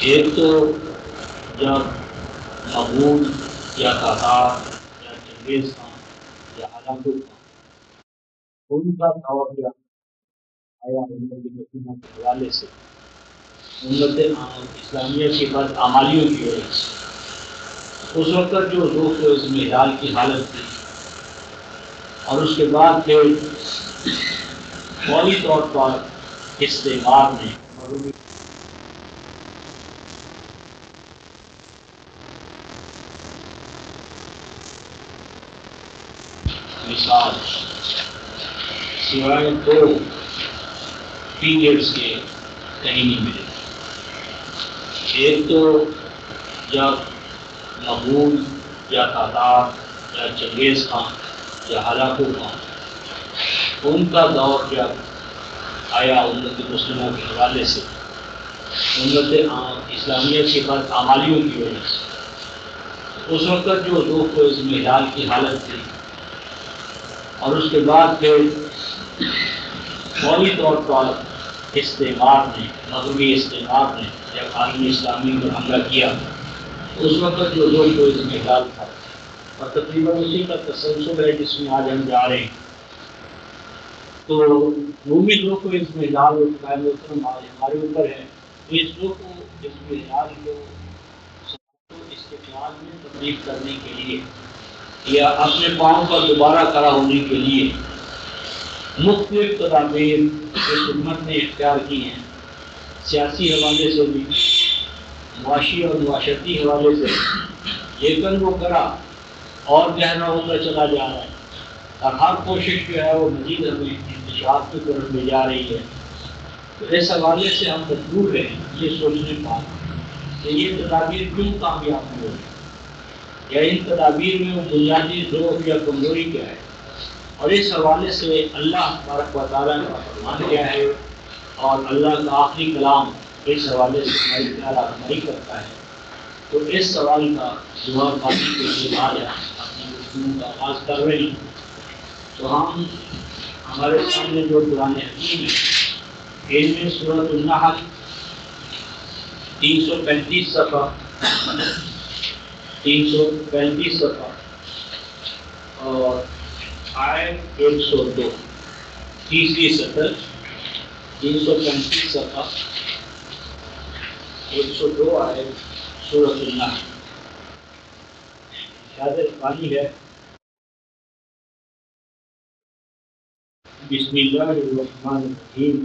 ایک تو جب مغول یا تاتار یا چنگیز خان یا ہلاکو خان ان کا دور کیا آیا امت مسلمہ کے حوالے سے امت اسلامیہ کی بدعمالیوں کی وجہ سے اس وقت جو ذوق و اضمحلال کی حالت تھی اور اس کے بعد پھر فوری طور پر استعمار نے مثال سوائے دو پیریڈس کے کہیں نہیں ملے. ایک تو جب مغول یا تاتار یا چنگیز خان یا ہلاکو خان ان کا دور جب آیا امت مسلمہ کے حوالے سے امت اسلامیہ کی بدعمالیوں کی وجہ سے اس وقت جو ذوق و اضمحلال کی حالت تھی اور اس کے بعد پھر فوری طور پر استعمار نے مغربی استعمار نے جب عالم اسلامی پر حملہ کیا اس وقت جو ذوق و اضمحلال تھا اور تقریباً اسی کا تسلسل ہے جس میں آج ہم جا رہے ہیں. تو عمومی ذوق و اضمحلال ہمارے اوپر ہے. اس ذوق و اضمحلال کو استقلال میں تبدیل کرنے کے لیے یا اپنے پاؤں پر دوبارہ کھڑا ہونے کے لیے مختلف تدابیر اس امت نے اختیار کی ہیں. سیاسی حوالے سے بھی معاشی اور معاشرتی حوالے سے لیکن وہ کرا اور گہرا ہوتا چلا جا رہا ہے اور ہر کوشش جو ہے وہ مزید ہمیں انتشار کی طرف لے جا رہی ہے. تو اس حوالے سے ہم مجبور ہیں یہ سوچنے پا کہ یہ تدابیر کیوں کامیاب نہیں ہو رہی یا ان تدابیر میں وہ بنیادی ضعف یا کمزوری کیا ہے اور اس حوالے سے اللہ تبارک و تعالیٰ کا فرمان کیا ہے اور اللہ کا آخری کلام اس حوالے سے ہماری کیا رہنمائی کرتا ہے. تو اس سوال کا جواب پانے کے لیے آج اپنی گفتگو کا آغاز کر رہے ہیں. تو ہم ہمارے سامنے جو قرآن حکیم ہے ان میں سورۃ النحل 335 صفحہ اور آیت 102 تیسری سطر 335 صفحہ 102 آیت سورۃ النحل شاید پانی ہے. بسم اللہ الرحمن الرحیم.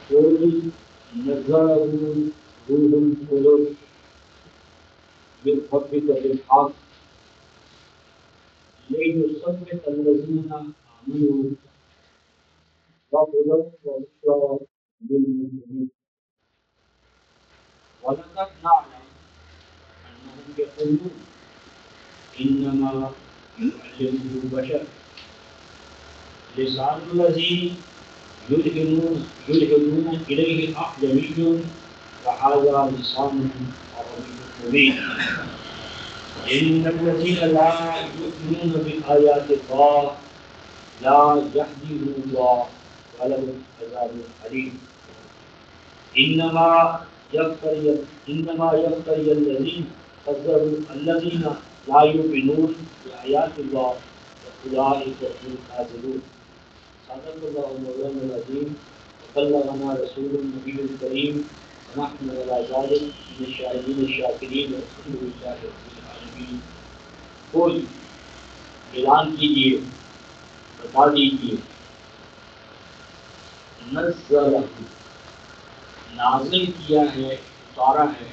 قل نزله روح القدس من ربك بالحق ليثبت الذين آمنوا وهدى وبشرى للمؤمنين ولقد نعلم أنهم يقولون إنما يعلمه بشر لسان الذي يلحدون إليه أعجمي وهذا لسان عربي مبين. إن الذين لا يؤمنون بآيات الله لا يهديهم الله ولهم عذاب أليم. إنما يفتري الذين لا يؤمنون بآيات الله وأولئك هم الكاذبون. صدق الله مولانا العظيم وبلغنا رسول النبي الكريم ونحن على ذلك من الشاهدين الشاكرين والحمد لله رب العالمين. کوئی اعلان کیجیے بتا دیجیے نزلہ نازل کیا ہے اتارا ہے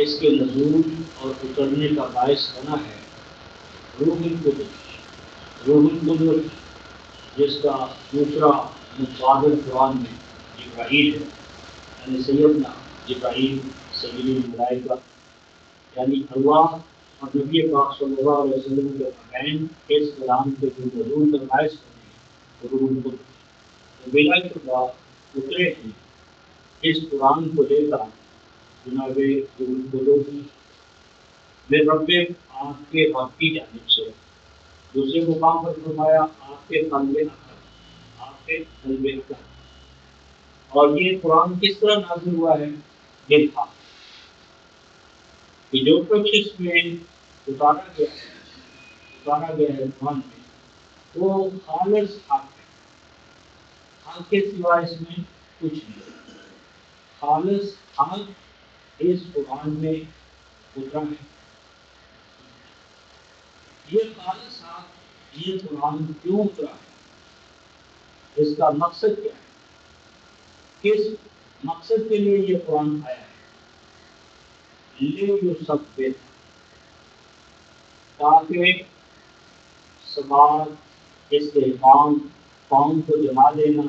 اس کے نزول اور اترنے کا باعث بنا ہے روح القدس جس کا دوسرا متبادل قرآن میں جبرائیل ہے یعنی سیدنا جبرائیل سید الملائکہ یعنی اللہ اور نبی پاک صلی اللہ علیہ وسلم کے مابین اس کلام کے جو نزول کا باعث بنے روح القدس بلا شبہ اترے ہیں اس قرآن کو لے کر جناب روح القدس میں رب آپ کے رب کی جانب سے. دوسرے مقام پر فرمایا آپ کے قلب عقل اور یہ قرآن کس طرح نازل ہوا ہے یہ تھا کہ جو کچھ اس میں اتارا گیا ہے قرآن میں وہ خالص حق ہے، حق کے سوا اس میں کچھ نہیں، خالص حق اس قرآن میں اترا ہے۔ یہ خالص حق، یہ قرآن کیوں اترا ہے، اس کا مقصد کیا ہے، کس مقصد کے لیے یہ قرآن آیا ہے؟ لِیُثَبِّتَ، تاکہ ثبات، استحکام، قوم کو جما دینا،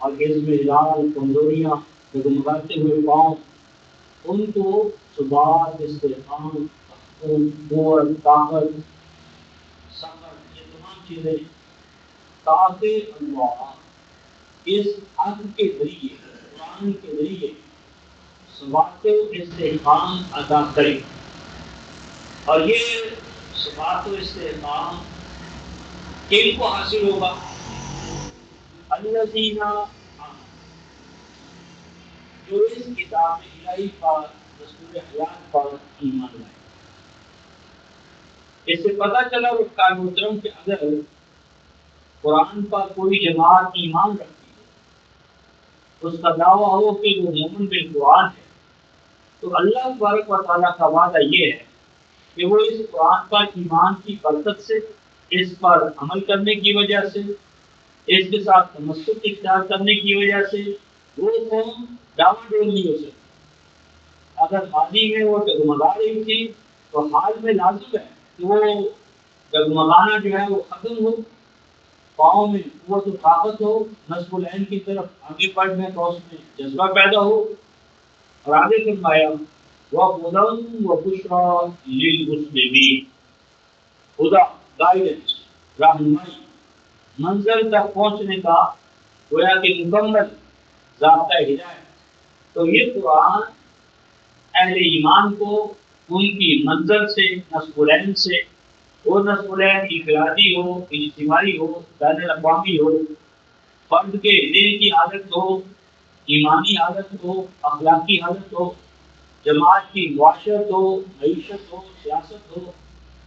اور اضمحلال، کمزوریاں ڈگمگاتے ہوئے قوم، ان کو ثبات، استحکام، قوت، طاقت، صبر، یہ تمام چیزیں، تاکہ اللہ اس حق کے ذریعے، قرآن کے ذریعے ثبات و استحکام عطا کرے۔ اور یہ ثبات و استحکام کن کو حاصل ہوگا؟ الذین آمنوا، جو اس کتاب الہی پر، دستور حیات پر ایمان لائے۔ اس سے پتہ چلا رکھا محترم کہ اگر قرآن پر کوئی جماعت ایمان رکھتی ہے، اس کا دعویٰ ہو کہ وہ مومن بالقرآن ہے، تو اللہ تبارک و تعالیٰ کا وعدہ یہ ہے کہ وہ اس قرآن پر ایمان کی برکت سے، اس پر عمل کرنے کی وجہ سے، اس کے ساتھ تمسک اختیار کرنے کی وجہ سے وہ قوم ڈاواں ڈول نہیں ہو سکتی۔ اگر ماضی میں وہ ڈگمگا رہی تھی تو حال میں لازم ہے کہ وہ ڈگمگانا جو ہے وہ ختم ہو، قوم میں قوت و طاقت ہو، نصب العین کی طرف آگے بڑھنے کا اس میں جذبہ پیدا ہو۔ اور آگے فرمایا وَهُدًى وَبُشْرَى لِلْمُسْلِمِينَ، خدا، گائیڈنس، رہنمائی، منزل تک پہنچنے کا گویا کہ مکمل ضابطہ ہدایت۔ تو یہ قرآن اہل ایمان کو ان کی منزل سے، نصب العین سے، وہ نصب العین انفرادی ہو، اجتماعی ہو، بین الاقوامی ہو، فرد کے دل کی حالت ہو، ایمانی حالت ہو، اخلاقی حالت ہو، جماعت کی معاشرت ہو، معیشت ہو، سیاست ہو،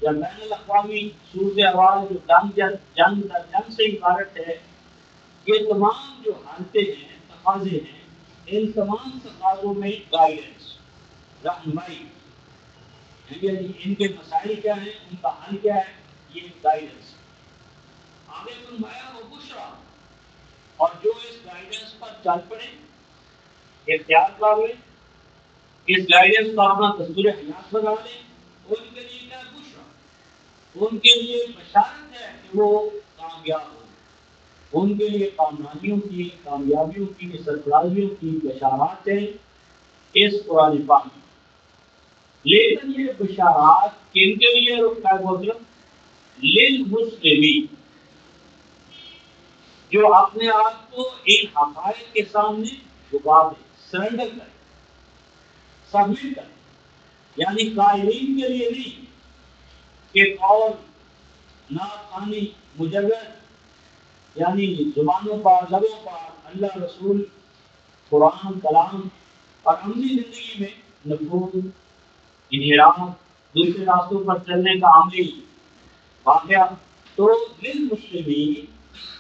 یا بین الاقوامی صورتحال جو جنگ در جنگ سے عبارت ہے، یہ تمام جو حالتیں ہیں، تقاضے ہیں، ان تمام تقاضوں میں گائیڈنس، رہنمائی، یعنی ان کے مسائل کیا ہیں، ان کا حل کیا ہے، یہ گائیڈنس۔ آگے فرمایا وہ بشرا، اور جو اس گائیڈنس پر چل پڑے، اختیار کر لیں، اس گائیڈنس کو اپنا دستور حیات بنا لیں، ان کے لیے کیا بشرا، ان کے لیے بشارت ہے کہ وہ کامیاب ہوں، ان کے لیے کامیابیوں کی، کامیابیوں کی، سرفرازیوں کی بشارات ہیں اس قرآن پاک میں۔ لیکن یہ بشارات کن کے لیے رکھا ہے محترم؟ للمسلمین، جو اپنے آپ کو ان حقائق کے سامنے جھکا دے، سرنڈر کرے، سبمٹ کرے، یعنی قائلین کے لیے نہیں کہ قول، ناخوانی، مجرد، یعنی زبانوں پر، لبوں پر اللہ، رسول، قرآن، کلام، اور عملی زندگی میں نفور، انحراف، دوسرے راستوں پر چلنے کا عملی واقعہ۔ تو للمسلمین،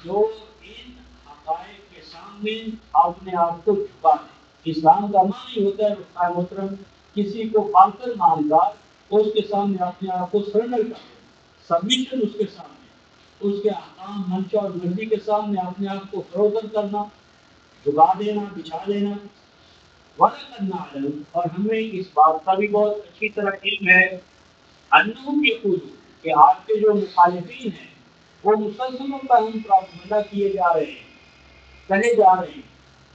جو ان حقائق کے سامنے اپنے آپ کو جھکا دے۔ اسلام کا معنی ہوتا ہے رفقا محترم، کسی کو پالکر مان کر اس کے سامنے اپنے آپ کو سرنڈر کر دینا، سبمیشن اس کے سامنے، اس کے احکام، منشا اور مرضی کے سامنے اپنے آپ کو فروزن کرنا، جھکا دینا، بچھا دینا۔ وَلَقَدْ نَعْلَمُ، اور ہمیں اس بات کا بھی بہت اچھی طرح علم ہے، انہم یقولون، کہ آپ کے جو مخالفین ہیں وہ مسلسل پر ہم پراپگنڈا کیے جا رہے ہیں، کہے جا رہے ہیں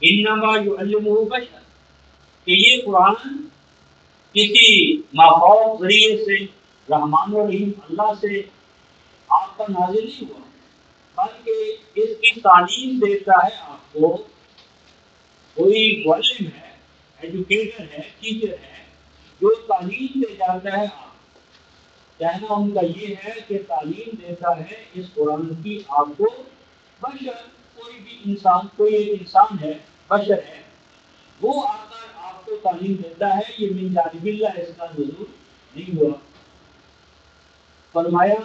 انما یعلمہ بشر، کہ یہ قرآن کسی ماخوذ ذریعے سے، رحمان و رحیم اللہ سے آپ پر نازل نہیں ہوا، بلکہ اس کی تعلیم دیتا ہے آپ کو کوئی معلم ہے، ایجوکیٹر ہے، ٹیچر ہے، جو تعلیم دے جاتا ہے آپ۔ کہنا ان کا یہ ہے کہ تعلیم دیتا ہے اس قرآن کی آپ کو بشر، کوئی بھی انسان، کوئی ایک انسان ہے، بشر ہے، وہ آ کر آپ کو کو تعلیم دیتا ہے، یہ من جانب اللہ اس کا نزول نہیں ہوا۔ فرمایا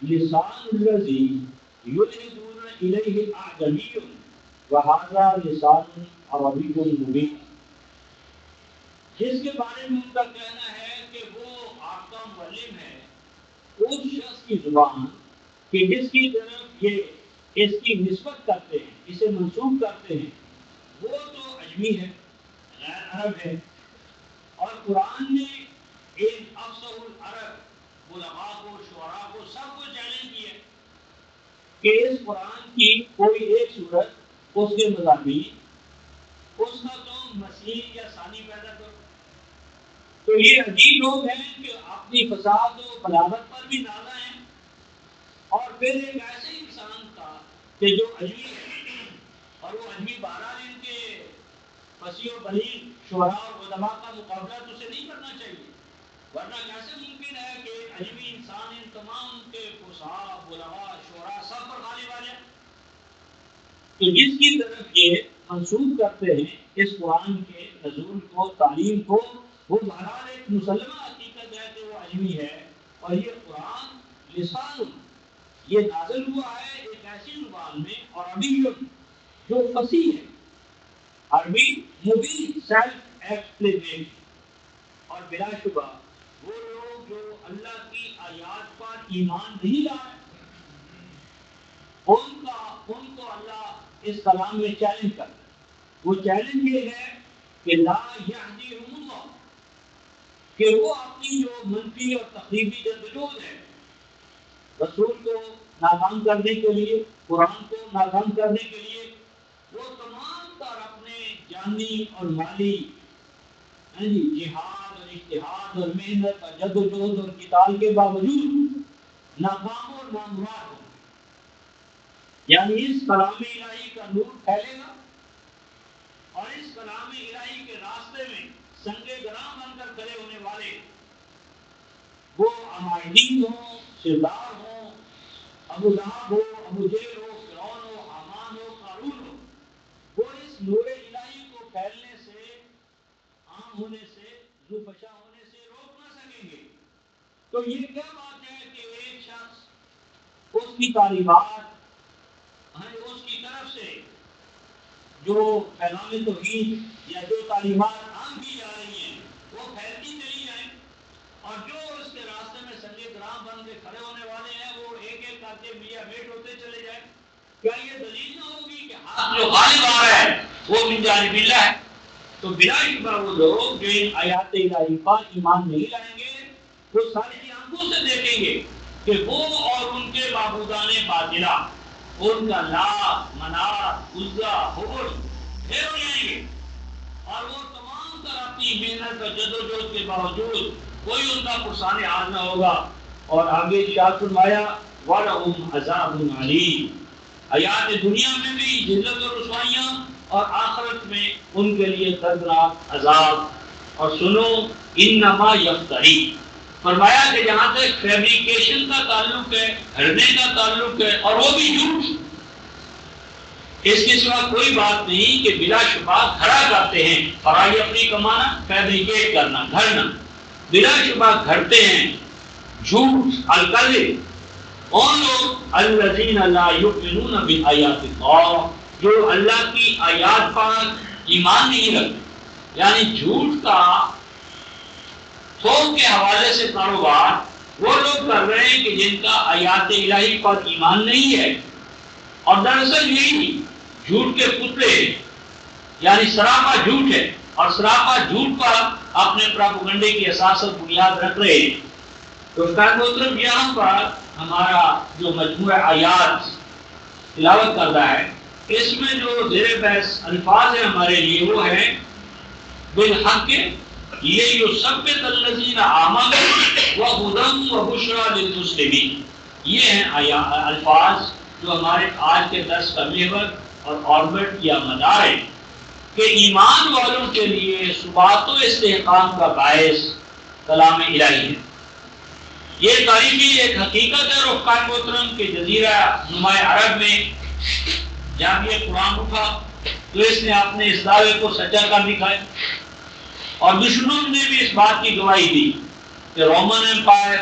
لسان الذی یلحدون الیہ اعجمی وہذا لسان عربی مبین، جس کے بارے میں ان کا کہنا ہے کہ وہ آپ کا معلم ہے، اس شخص کی زبان کہ جس کی طرف یہ اس کی نسبت کرتے ہیں، اسے منسوب کرتے ہیں، وہ تو اجمی ہے، غیر عرب ہے۔ اور قرآن نے ایک افصح العرب علماء کو، شعراء کو، سب کو چیلنج کیا کہ اس قرآن کی کوئی ایک صورت، اس کے مضامین، اس کا تم مسیح یا ثانی پیدا کرو۔ تو یہ عجیب لوگ ہیں کہ اپنی فساد و بلاغت پر بھی نازا ہیں، اور پھر ایک ایسے انسان کا کہ جو عجمی ہے، اور وہ عجمی بہرحال ان کے فصیح و بلیغ شعراء اور علماء کا مقابلہ تو اسے نہیں کرنا چاہیے، ورنہ کیسے ممکن ہے کہ عجمی انسان ان تمام کے فصاح، علماء، شعراء سب پر غالب آ جائے۔ تو جس کی طرف یہ منسوب کرتے ہیں اس قرآن کے نزول کو، تعلیم کو، وہ بہرحال ایک مسلمہ حقیقت ہے کہ وہ عجمی ہے، اور یہ قرآن لسان یہ نازل ہوا ہے ایک ایسی زبان میں، اور عربی جو فصیح ہے، عربی مبین، سیلف ایکسپلینیشن۔ اور بلا شبہ وہ لوگ جو اللہ کی آیات پر ایمان نہیں لائے، ان کو اللہ اس کلام میں چیلنج کرتا ہے۔ وہ چیلنج یہ ہے کہ لا یہدیہم اللہ، کہ وہ اپنی جو منفی اور تخریبی جدوجہد ہے رسول کو ناکام کرنے کے لیے، قرآن کو ناکام کرنے کے لیے، وہ تمام تر اپنے جانی اور مالی جہاد اور اجتہاد اور محنت اور جدوجہد اور قتال کے باوجود ناکام اور نامراد ہوں۔ یعنی اس کلام الہی کا نور پھیلے گا، اور اس کلام الہی کے راستے میں سنگ گراں بن کر کھڑے ہونے والے، وہ عمائدین ہوں، سردار ہوں، ابو لہب ہو، ابو جہل ہو، فرعون ہو، حامان ہو، قارون ہو، وہ اس نور الہی کو پھیلنے سے، عام ہونے سے، ذوفشا ہونے سے روک نہ سکیں گے۔ تو یہ کیا بات ہے کہ ایک شخص اس کی تعلیمات، اس کی طرف سے جو پیغام توحید یا جو تعلیمات عام کی جا رہی ہیں وہ پھیلتی چلی جائیں، اور جو اس کے راستے میں سنگ گراں بن کے کھڑے ہونے والے ہیں وہ ایک ایک کر کے میاں بیٹ ہوتے چلے جائیں۔ کیا یہ دلیل نہ ہوگی کہ حق جو غالب آ رہا ہے وہ من جانب اللہ ہے؟ تو بلا شبہ وہ لوگ جو ان آیات الہی پر ایمان نہیں لائیں گے، وہ ساری آنکھوں سے دیکھیں گے کہ وہ اور ان کے معبودان باطلہ، ان کا لات، منات، عزا، حبل پھر ہو جائیں گے، اور وہ تمام تر اپنی محنت اور جدوجہد کے باوجود کوئی ان کا پرسان حال نہ ہوگا۔ اور آگے ارشاد فرمایا وَلَهُمْ عَذَابٌ عَلِيمٌ، حیات دنیا میں بھی ذلت اور رسوائیاں، اور آخرت میں ان کے لیے دردناک عذاب۔ اور سنو انما یفتری، فرمایا کہ جہاں تک فیبریکیشن کا تعلق ہے، گھڑنے کا تعلق ہے، اور وہ بھی جھوٹ، اس کے سوا کوئی بات نہیں کہ بلا شبہ گھڑا کرتے ہیں، فرائی اپنی کمانا، فیبریکیٹ کرنا، گھڑنا، بلا شبہ گھڑتے ہیں جھوٹ، الکذب، ان لوگ الذین لا یؤمنون بآیات اللہ، جو اللہ کی آیات پر ایمان نہیں رکھتے۔ یعنی جھوٹ کا تھوک کے حوالے سے کاروبار وہ لوگ کر رہے ہیں کہ جن کا آیات الہی پر ایمان نہیں ہے، اور دراصل یہی جھوٹ کے پتلے، یعنی سراپا جھوٹ ہے، اور سراپا جھوٹ پر اپنے پراپیگنڈے کی اساس اور بنیاد رکھ رہے ہیں۔ تو محترم یہاں پر ہمارا جو مجموعہ آیات تلاوت کرتا ہے، اس میں جو زیر بحث الفاظ ہیں ہمارے لیے وہ ہیں بالحق لیثبت الذین آمنوا وہدی وبشری للمسلمین۔ یہ ہیں الفاظ جو ہمارے آج کے درس کا محور اور آربٹ یا مدار ہے، کہ ایمان والوں کے لیے ثبات و استحکام کا باعث کلام الہی ہے۔ یہ تاریخی ایک حقیقت ہے رفقائے محترم کہ جزیرہ نمائے عرب میں جب یہ قرآن اٹھا تو اس نے اپنے اس دعوے کو سچا کر دکھایا، اور دشمنوں نے بھی اس بات کی گواہی دی کہ رومن امپائر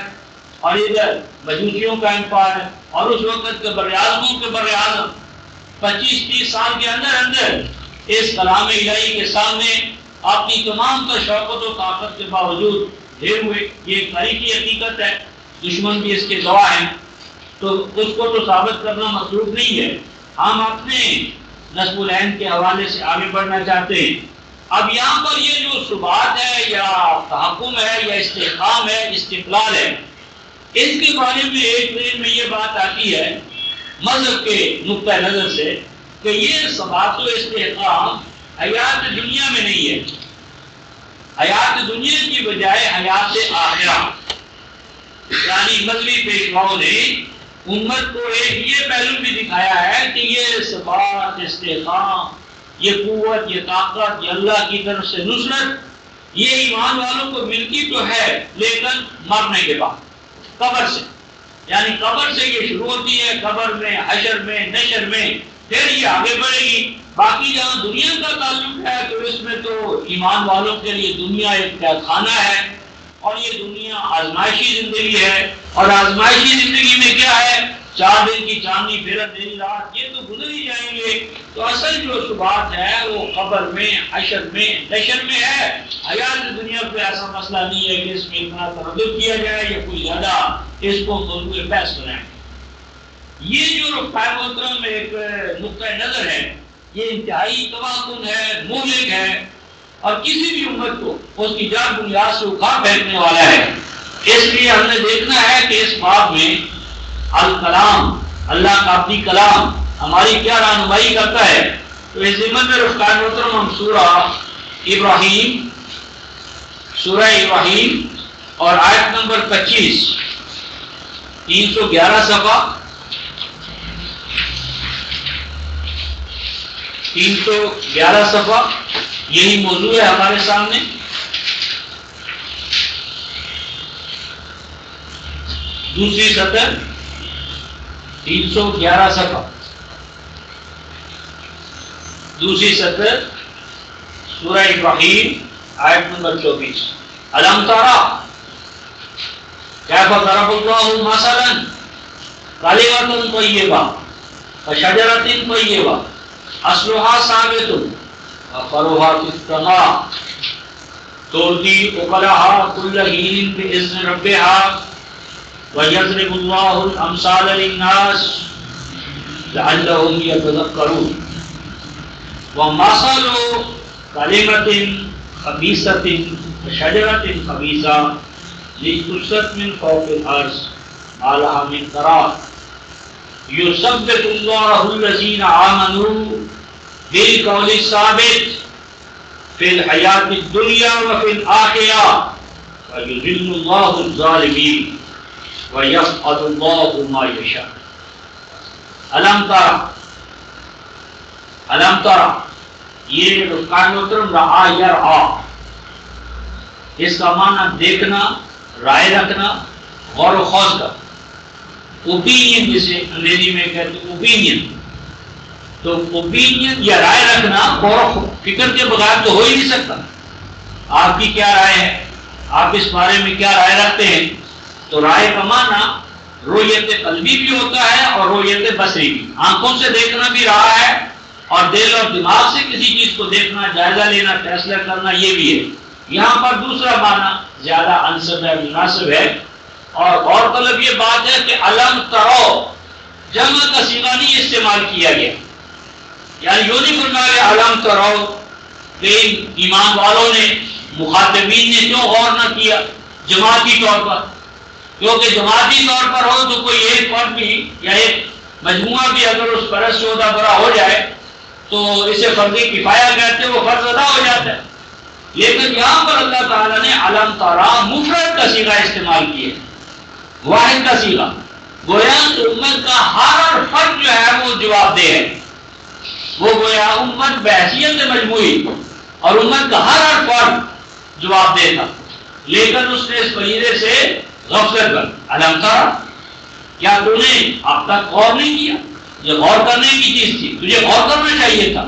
اور ادھر مجوسیوں کا امپائر اور اس وقت کے براعظموں کے براعظم 25-30 سال کے اندر اندر اس کلام الہی کے سامنے اپنی تمام تر شوکت و طاقت کے باوجود ڈھیر ہوئے. یہ ایک تاریخی حقیقت ہے، دشمن بھی اس کے گواہ ہیں. تو اس کو تو ثابت کرنا مطلوب نہیں ہے. ہم اپنے نصب العین کے حوالے سے آگے بڑھنا چاہتے ہیں. اب یہاں پر یہ جو ثبات ہے یا تحکم ہے یا استحکام ہے، استقلال ہے، اس کے بارے میں ایک ذہن میں یہ بات آتی ہے مذہب کے نقطہ نظر سے کہ یہ ثبات و استحکام حیات دنیا میں نہیں ہے. حیات دنیا کی بجائے حیات آخرہ، یعنی مذہبی پیشواؤں نے امت کو ایک یہ پہلو بھی دکھایا ہے کہ یہ ثبات، استحکام، یہ قوت، یہ طاقت، یہ اللہ کی طرف سے نصرت، یہ ایمان والوں کو ملتی تو ہے لیکن مرنے کے بعد، قبر سے. یعنی قبر سے یہ شروع ہوتی ہے، قبر میں، حشر میں، نشر میں، پھر یہ آگے بڑھے گی. باقی جہاں دنیا کا تعلق ہے تو اس میں تو ایمان والوں کے لیے دنیا ایک قید خانہ ہے اور یہ دنیا آزمائشی زندگی ہے. اور آزمائشی زندگی میں کیا ہے؟ 4 دن کی چاندنی پھر اندھیری رات، یہ تو گزر ہی جائیں گے. تو اصل جو ثبات ہے وہ قبر میں، حشر میں، نشر میں ہے. حیات دنیا پہ ایسا مسئلہ نہیں ہے کہ اس میں اتنا تردد کیا جائے یا کوئی زیادہ اس کو موضوع بحث بنائیں. یہ جو رفع محترم ایک نقطہ نظر ہے، یہ انتہائی توازن ہے، مہلک ہے اور کسی بھی امت کو اس کی جڑ بنیاد سے اکھاڑ پھینکنے والا ہے. اس لیے ہم نے دیکھنا ہے کہ اس باب میں الکلام، اللہ کا اپنی کلام ہماری کیا رہنمائی کرتا ہے. تو اس ضمن میں رفع محترم ہم سورہ ابراہیم اور آیت نمبر 25 311 صفحہ 311 صفحہ یہی موضوع ہے ہمارے سامنے. دوسری سطر 311 صفحہ، دوسری سطر سورہ ابراہیم آیت نمبر 24. الم ترى كيف ضرب الله مثلا كلمة طيبة كشجرة طيبة اصلها ثابت وفرعها في السماء تؤتي أكلها كل حين بإذن ربها ويضرب الله الأمثال للناس لعلهم يتذكرون. ومثل كلمة خبيثة كشجرة خبيثة اجتثت من فوق الأرض ما لها من قرار يثبت الله الذين آمنوا بالقول الثابت في الحياة الدنيا وفي الآخرة ويذل الله الظالمين ويفعل الله ما يشاء. الم ترى یہ رفع محترم رعا یرعا، اس کا معنی دیکھنا، رائے رکھنا، غور و خوض کا. اوپینین جسے انگریزی میں کہتے ہیں اوپینین، تو اوپینین یا رائے رکھنا غور و فکر کے بغیر تو ہو ہی نہیں سکتا. آپ کی کیا رائے ہے، آپ اس بارے میں کیا رائے رکھتے ہیں؟ تو رائے کا معنی رویت قلبی بھی ہوتا ہے اور رویت بصری بھی. آنکھوں سے دیکھنا بھی رہا ہے اور دل اور دماغ سے کسی چیز کو دیکھنا، جائزہ لینا، فیصلہ کرنا، یہ بھی ہے. یہاں پر دوسرا معنی زیادہ انسب ہے، مناسب ہے. اور غور طلب یہ بات ہے کہ علم ترو جمع کا صیغہ نہیں استعمال کیا گیا، یعنی یوں نہیں فرمایا گیا علم ترو کہ ایمان والوں نے، مخاطبین نے کیوں غور نہ کیا جماعتی طور پر. کیونکہ جماعتی طور پر ہو تو کوئی ایک فرد بھی یا ایک مجموعہ بھی اگر اس فرض سے عہدہ برا ہو جائے تو اسے فرض کفایہ کہتے ہیں، وہ فرض ادا ہو جاتا ہے. لیکن یہاں پر اللہ تعالیٰ نے علم ترا مفرد کا صیغہ استعمال کیا، واحد کا صیغہ. گویا امت کا ہر فرد جو ہے وہ جواب دہ ہے. وہ گویا امت بحیثیت مجموعی اور امت کا ہر فرد جواب دہ تھا، لیکن اس نے اس فریضے سے غفلت کر. علم ترا، کیا تو نے اب تک غور نہیں کیا؟ یہ غور کرنے کی چیز تھی، تجھے غور کرنا چاہیے تھا.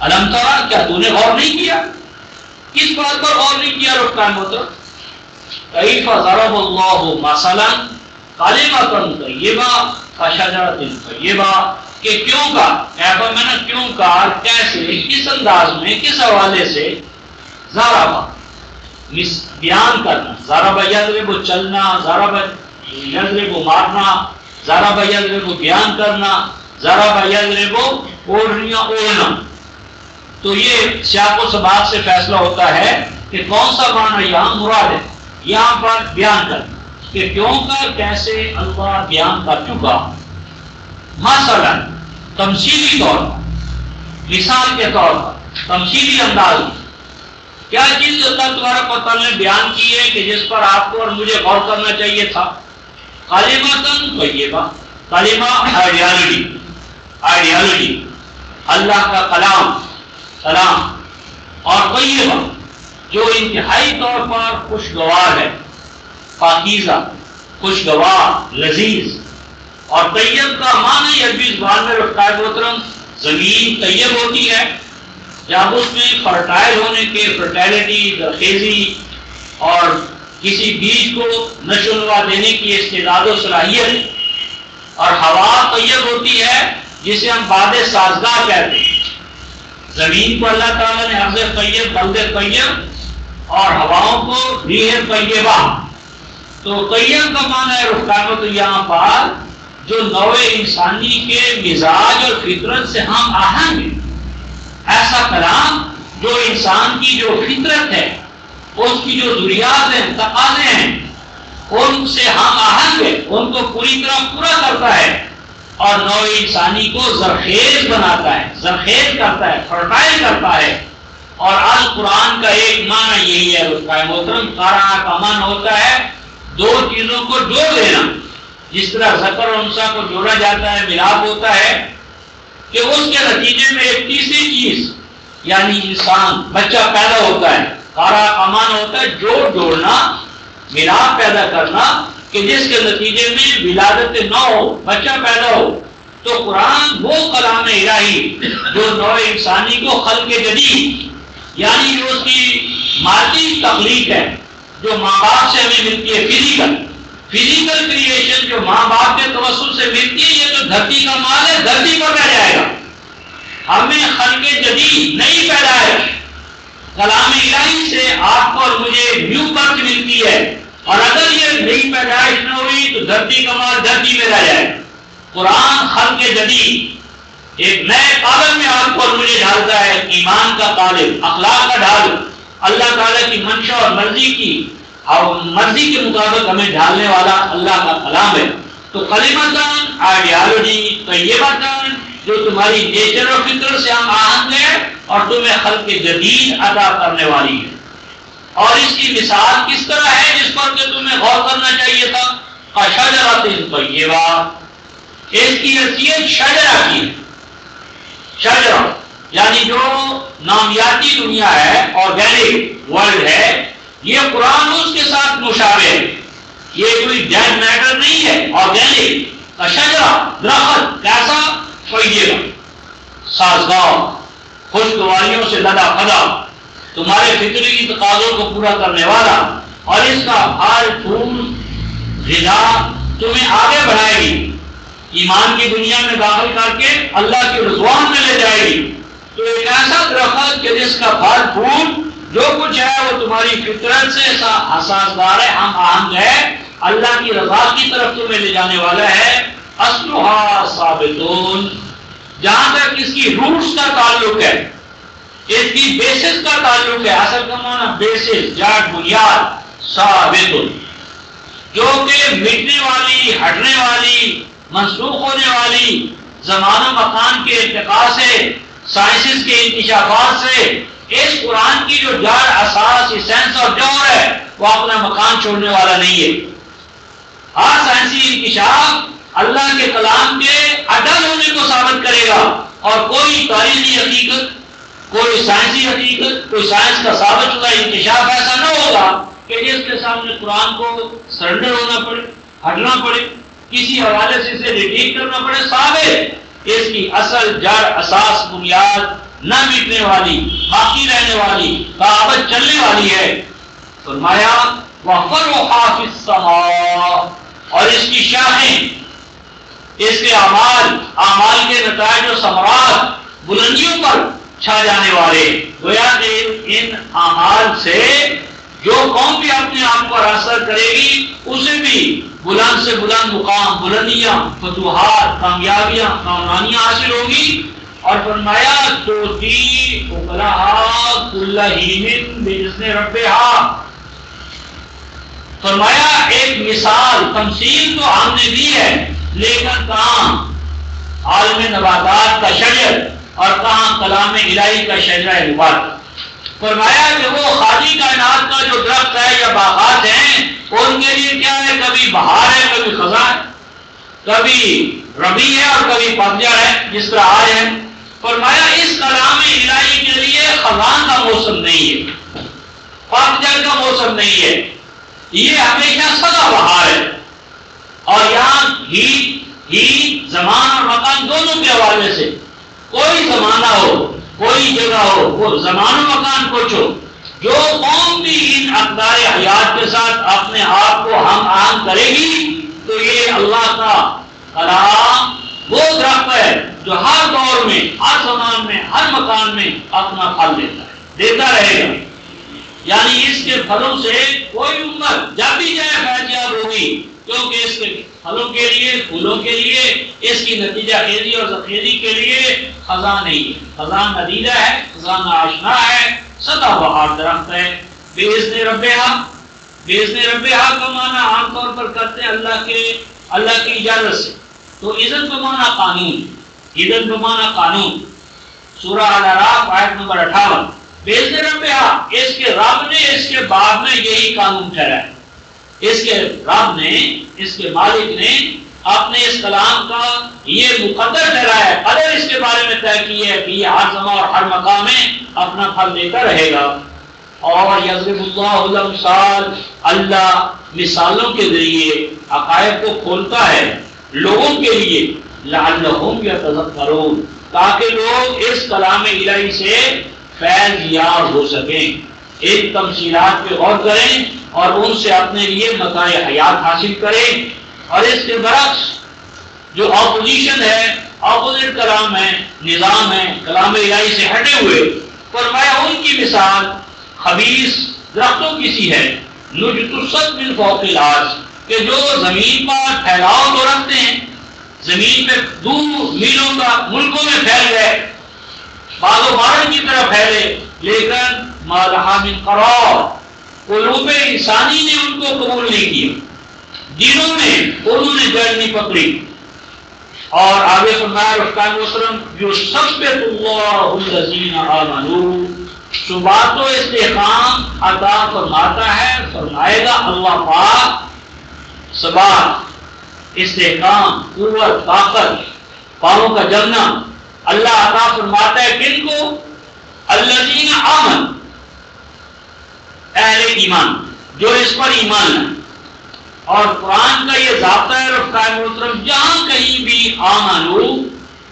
علم ترا، کیا تو نے غور نہیں کیا؟ کس بات پر غور نہیں کیا رکھا محترم؟ کیف ضرب اللہ مثلا کلمۃ طیبہ کشجرۃ طیبہ، کہ کیوں کا میں نے کیوں کہا، کیسے، کس انداز میں، کس حوالے سے، ضرب بیان کرنا، ضرب یضرب چلنا، ضرب یضرب مارنا، ضرب یضرب بیان کرنا، ضرب یضرب اوڑھنا. تو یہ سیاق و سباق سے فیصلہ ہوتا ہے کہ کون سا معنی یہاں مراد ہے. یہاں پر بیان کرنا کہ کیوں کا کیسے اللہ بیان کر چکا. مثلا تمثیلی طور پر، مثال کے طور پر، تمثیلی انداز میں کیا چیز اللہ تبارک و تعالیٰ نے بیان کی ہے کہ جس پر آپ کو اور مجھے غور کرنا چاہیے تھا؟ کلمۃ طیبہ، کلمہ آئیڈیالوجی، اللہ کا کلام، اور طیبہ جو انتہائی طور پر خوشگوار ہے، پاکیزہ، خوشگوار، لذیذ. اور طیب کا معنی عربی زبان میں رکھتا ہے محترم، زمین طیب ہوتی ہے جب اس میں فرٹائل ہونے کے، فرٹیلٹی، زرخیزی اور کسی بیج کو نشو و نما دینے کی استعداد و صلاحیت. اور ہوا طیب ہوتی ہے جسے ہم باد سازگار کہتے ہیں. زمین کو اللہ تعالیٰ نے ارض طیب، بلد طیب، اور ہواؤں کو ریح طیبہ. تو طیب کا معنی ہے رخ. تو یہاں پر جو نوع انسانی کے مزاج اور فطرت سے ہم آہنگ ہیں، ایسا کلام جو انسان کی جو فطرت ہے، اس کی جو ضروریات ہیں، تقاضے ہیں، ان سے ہم آہنگ ہے، ان کو پوری طرح پورا کرتا ہے اور نوع انسانی کو زرخیز بناتا ہے، زرخیز کرتا ہے، فرٹائل کرتا ہے. اور القرآن کا ایک معنی یہی ہے محترم. قرآن کا معنی ہوتا ہے دو چیزوں کو جوڑ دینا. جس طرح ذکر اور انثی کو جوڑا جاتا ہے، ملاپ ہوتا ہے، کہ اس کے نتیجے میں ایک تیسری چیز یعنی انسان، بچہ پیدا ہوتا ہے. قرآن کا معنی ہوتا ہے جوڑنا، ملاپ پیدا کرنا، کہ جس کے نتیجے میں ولادت نہ ہو، بچہ پیدا ہو. تو قرآن وہ کلام الہی جو نوع انسانی کو خلق جدید، یعنی جو اس کی مادی تخلیق ہے، جو ماں باپ سے ہمیں ملتی ہے، فزیکل کریشن جو ماں باپ کے توسل سے ملتی ہے، یہ تو دھرتی کا مال ہے، دھرتی پر رہ جائے گا. ہمیں خلق جدید نہیں پیدا ہے، کلام الہی سے آپ کو اور مجھے نیو برتھ ملتی ہے. اور اگر یہ نئی پیدائش نہ ہوئی تو دھرتی کا مال دھرتی میں رہ جائے. قرآن خلق جدید ایک نئے قالب میں آپ کو اور مجھے ڈالتا ہے، ایمان کا قالب، اخلاق کا ڈھال، اللہ تعالیٰ کی منشا اور مرضی کی اور مرضی کے مطابق ہمیں ڈھالنے والا اللہ کا کلام ہے. تو کلمتاً آئیڈیالوجی طیبتاً جو تمہاری نیچر اور فطرت سے ہم آہنگ ہے اور تمہیں خلق جدید عطا کرنے والی ہے. اور اس کی مثال کس طرح ہے جس پر کہ تمہیں غور کرنا چاہیے تھا؟ کشجرۃ طیبہ، اس کی حیثیت شجرہ کی ہے. شجرہ یعنی جو نامیاتی دنیا ہے، آرگینک ورلڈ ہے، یہ قرآن اس کے ساتھ مشابہ ہے. یہ کوئی ڈیڈ میٹر نہیں ہے، آرگینک. شجرہ درخت کیسا؟ طیبہ، سازگار، خوشگواریوں سے لدا پھدا، تمہارے فطری تقاضوں کو پورا کرنے والا. اور اس کا پھل پھول غذا تمہیں آگے بڑھائے گی، ایمان کی دنیا میں داخل کر کے اللہ کے رضوان میں لے جائے گی. تو ایک ایسا درخت کہ جس کا پھل پھول جو کچھ ہے وہ تمہاری فطرت سے سازگار ہے، ہم آہنگ ہے، اللہ کی رضا کی طرف تمہیں لے جانے والا ہے. اصلھا ثابتون، جہاں تک اس کی روٹس کا تعلق ہے، اس کی بیسس کا تعلق ہے. اصل کا معنی بیسس، جڑ، بنیاد. ثابت جو کہ مٹنے والی، ہٹنے والی، منسوخ ہونے والی، زمان و مکان کے ارتقاء سے، سائنسز کے انکشافات سے اس قرآن کی جو جڑ، اساس، سینس اور جوہر ہے وہ اپنا مکان چھوڑنے والا نہیں ہے. ہر سائنسی انکشاف اللہ کے کلام کے اٹل ہونے کو ثابت کرے گا. اور کوئی تاریخی حقیقت، کوئی سائنسی حقیقت، کوئی سائنس کا ثابت شدہ انکشاف ایسا نہ ہوگا کہ جس کے سامنے قرآن کو سرنڈر ہونا پڑے، ہٹنا پڑے، کسی حوالے سے اسے ریٹیک کرنا پڑے. ثابت اس کی اصل، جڑ، اساس، بنیاد نہ مٹنے والی، باقی رہنے والی، قیامت چلنے والی ہے۔ فرمایا وَفَرُحَا فِي السَّمَاءِ، اور اس کی شاخیں، اس کے اعمال کے نتائج و ثمرات بلندیوں پر چھا جانے والے۔ گویا کہ ان اعمال سے جو قوم بھی اپنے آپ پر اثر کرے گی اسے بھی بلند سے بلند مقام، بلندیاں، فتوحات، کامیابیاں، کامرانیاں حاصل ہوگی۔ اور فرمایا تؤتی اکلہا کل حین بإذن ربہا، فرمایا ایک مثال، تمثیل تو ہم نے دی ہے، لیکن کہاں عالم نباتات کا شجر اور کہاں کلام الہی کا شجرہ نبات۔ فرمایا کہ وہ خالی کائنات کا جو درخت ہے یا باغات ہیں ان کے لیے کیا ہے، کبھی بہار ہے، کبھی خزاں ہے، کبھی ربیع ہے اور کبھی پتجھڑ ہے، جس طرح آج ہے۔ فرمایا اس کلام الہی کے لیے خزاں کا موسم نہیں ہے، پتجھڑ کا موسم نہیں ہے، یہ ہمیشہ سدا بہار ہے۔ اور یہاں ہی زمان اور مکان دونوں کے حوالے سے، کوئی زمانہ ہو، کوئی جگہ ہو، وہ زمان و مکان کو چھو، جو قوم بھی ان اقدار حیات کے ساتھ اپنے آپ کو ہم آہنگ کرے گی تو یہ اللہ کا کلام وہ درخت ہے جو ہر دور میں، ہر زمان میں، ہر مکان میں اپنا پھل دیتا ہے، دیتا رہے گا۔ یعنی اس کے پھلوں سے کوئی امت جب بھی جائے فیضیاب ہوگی، کیونکہ اس کے پھلوں کے لیے، پھولوں کے لیے، اس کی نتیجہ خیزی اور ذخیری کے لیے خزاں نہیں ہے۔ خزاں ندیدہ ہے، خزاں آشنا ہے، سدا بہار درخت ہے۔ بِإِذْنِ رَبِّهَا، بِإِذْنِ رَبِّهَا کا معنی عام طور پر کرتے ہیں اللہ کی اجازت سے، تو اذن بمعنی قانون، اذن بمعنی قانون۔ سورہ الاعراف آیت نمبر 58۔ بِإِذْنِ رَبِّهَا، اس کے رب نے اس کے باب میں یہی قانون ٹھہرایا ہے، اس کے رب نے، اس کے مالک نے اپنے اس کلام کا یہ مقدر ٹھہرایا ہے، قدر اس کے بارے میں طے کی ہے کہ یہ ہر زمان اور ہر مقام میں اپنا پھل دیتا رہے گا۔ اور یضرب اللہ الامثال، اللہ مثالوں کے ذریعے عقائد کو کھولتا ہے لوگوں کے لیے، لعلہم یتذکرون، تاکہ لوگ اس کلام الہی سے فیض یاب ہو سکیں، ان تمثیلات پہ غور کریں اور ان سے اپنے لیے متاع حیات حاصل کریں۔ اور اس کے برعکس جو اپوزیشن ہے، اپوزٹ کلام ہے، نظام ہے کلام الہی سے ہٹے ہوئے، فرمایا ان کی مثال خبیث درختوں کی سی ہے، نجتثت من فوق الارض، کہ جو زمین پر پھیلاؤ تو رکھتے ہیں، زمین پہ دور میلوں کا ملکوں میں پھیل گئے، بعض و بارن کی طرح پھیلے، لیکن ما لہا من قرار، قلوب انسانی نے ان کو قبول نہیں کیا، دلوں میں انہوں نے جڑ نہیں پکڑی۔ اور آگے فرمایا رفتان وسلم یثبت اللہ الذین آمنوا، ثبات و استحکام عطا فرماتا ہے، فرمائے گا اللہ پاک ثبات، استحکام، قوت، طاقت، پاؤں کا جمنا اللہ عطا فرماتا ہے کن کو؟ الذین آمنوا، اہل ایمان، جو اس پر ایمان ہے۔ اور قرآن کا یہ ضابطہ ہے رفتار محترم، جہاں کہیں بھی آمنو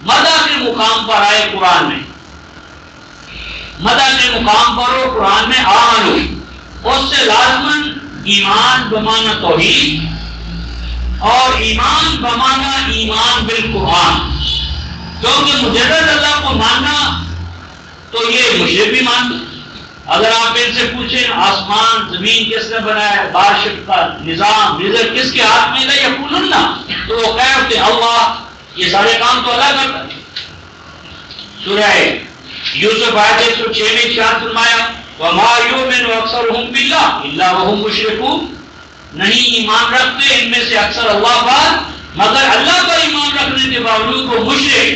مدح کے مقام پر آئے قرآن میں، مدح کے مقام پر ہو قرآن میں آمنو، اس سے لازماً ایمان بمعنی توحید اور ایمان بمعنی ایمان بالقرآن، کیونکہ مجرد اللہ کو ماننا تو یہ مشرک بھی مانتا۔ اگر آپ ان سے پوچھیں آسمان زمین کس نے بنایا ہے، بارش کا نظام رزق کس کے ہاتھ میں ہے، یقولون، تو وہ کہتے ہیں اللہ، یہ سارے کام تو اللہ کرتا ہے۔ سورہ یوسف آیت 106 میں ارشاد فرمایا وما یؤمن اکثرهم باللہ الا وهم مشرکون، نہیں ایمان رکھتے ان میں سے اکثر اللہ پر مگر اللہ پر ایمان رکھنے کے باوجود وہ مشرک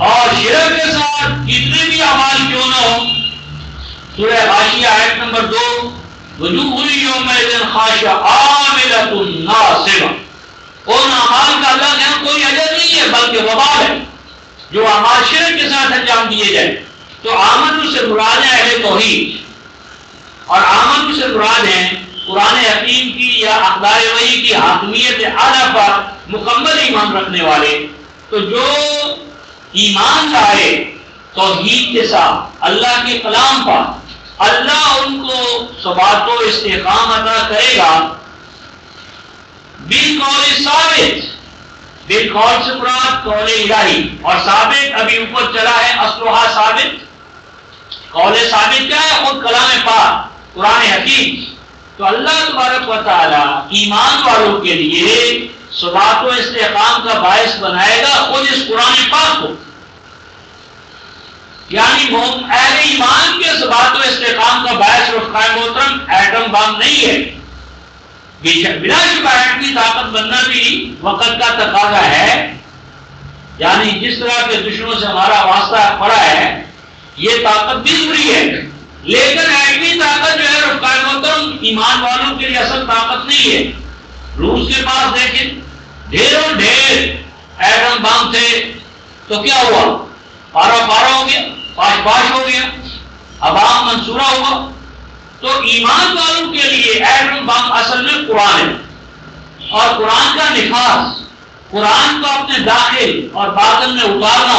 اور شرک کے ساتھ کتنے بھی اعمال کیوں نہ ہو۔ سورہ غاشیہ آیت نمبر 2، وجوہ یومئذ خاشعہ عاملۃ ناصبہ، ان اعمال کا اللہ کے یہاں کوئی اجر نہیں ہے بلکہ وبال ہے جو اعمال شرک کے ساتھ انجام دیے جائیں۔ تو آمن سے مراد ہے اہل توحید، اور آمن سے مراد ہے قرآن حکیم کی یا اقدار وحی کی حاکمیت اعلیٰ پر مکمل ایمان رکھنے والے۔ تو جو ایمان لائے توحید کے ساتھ اللہ کے کلام پر، اللہ ان کو ثبات و استحکام عطا کرے گا بالقول ثابت. بالقول سے مراد قول الہی، اور ثابت ابھی اوپر چلا ہے اصلها ثابت. قول ثابت کیا ہے؟ خود کلام پاک قرآن حکیم. تو اللہ تبارک و تعالی ایمان والوں کے لیے ثبات و استحکام کا باعث بنائے گا خود اس قرآن پاک کو. یعنی اہل ایمان کے ثبات و استحکام کا باعث رفقائے محترم ایٹم بم نہیں ہے. بلا شبہ ایٹمی طاقت بننا بھی وقت کا تقاضا ہے. یعنی جس طرح کے دشمنوں سے ہمارا واسطہ پڑا ہے یہ طاقت بھی ضروری ہے، لیکن ایٹمی طاقت جو ہے رفقائے محترم ایمان والوں کے لیے اصل طاقت نہیں ہے. روس کے پاس دیکھیں ڈھیروں ڈھیر ایٹم بم تھے تو کیا ہوا؟ پارا پارا ہو گیا، پاش پاش ہو گیا، عوام منصورہ ہوا. تو ایمان والوں کے لیے ایٹم بم اصل میں قرآن ہے، اور قرآن کا نفاذ، قرآن کو اپنے داخل اور باطن میں اتارنا،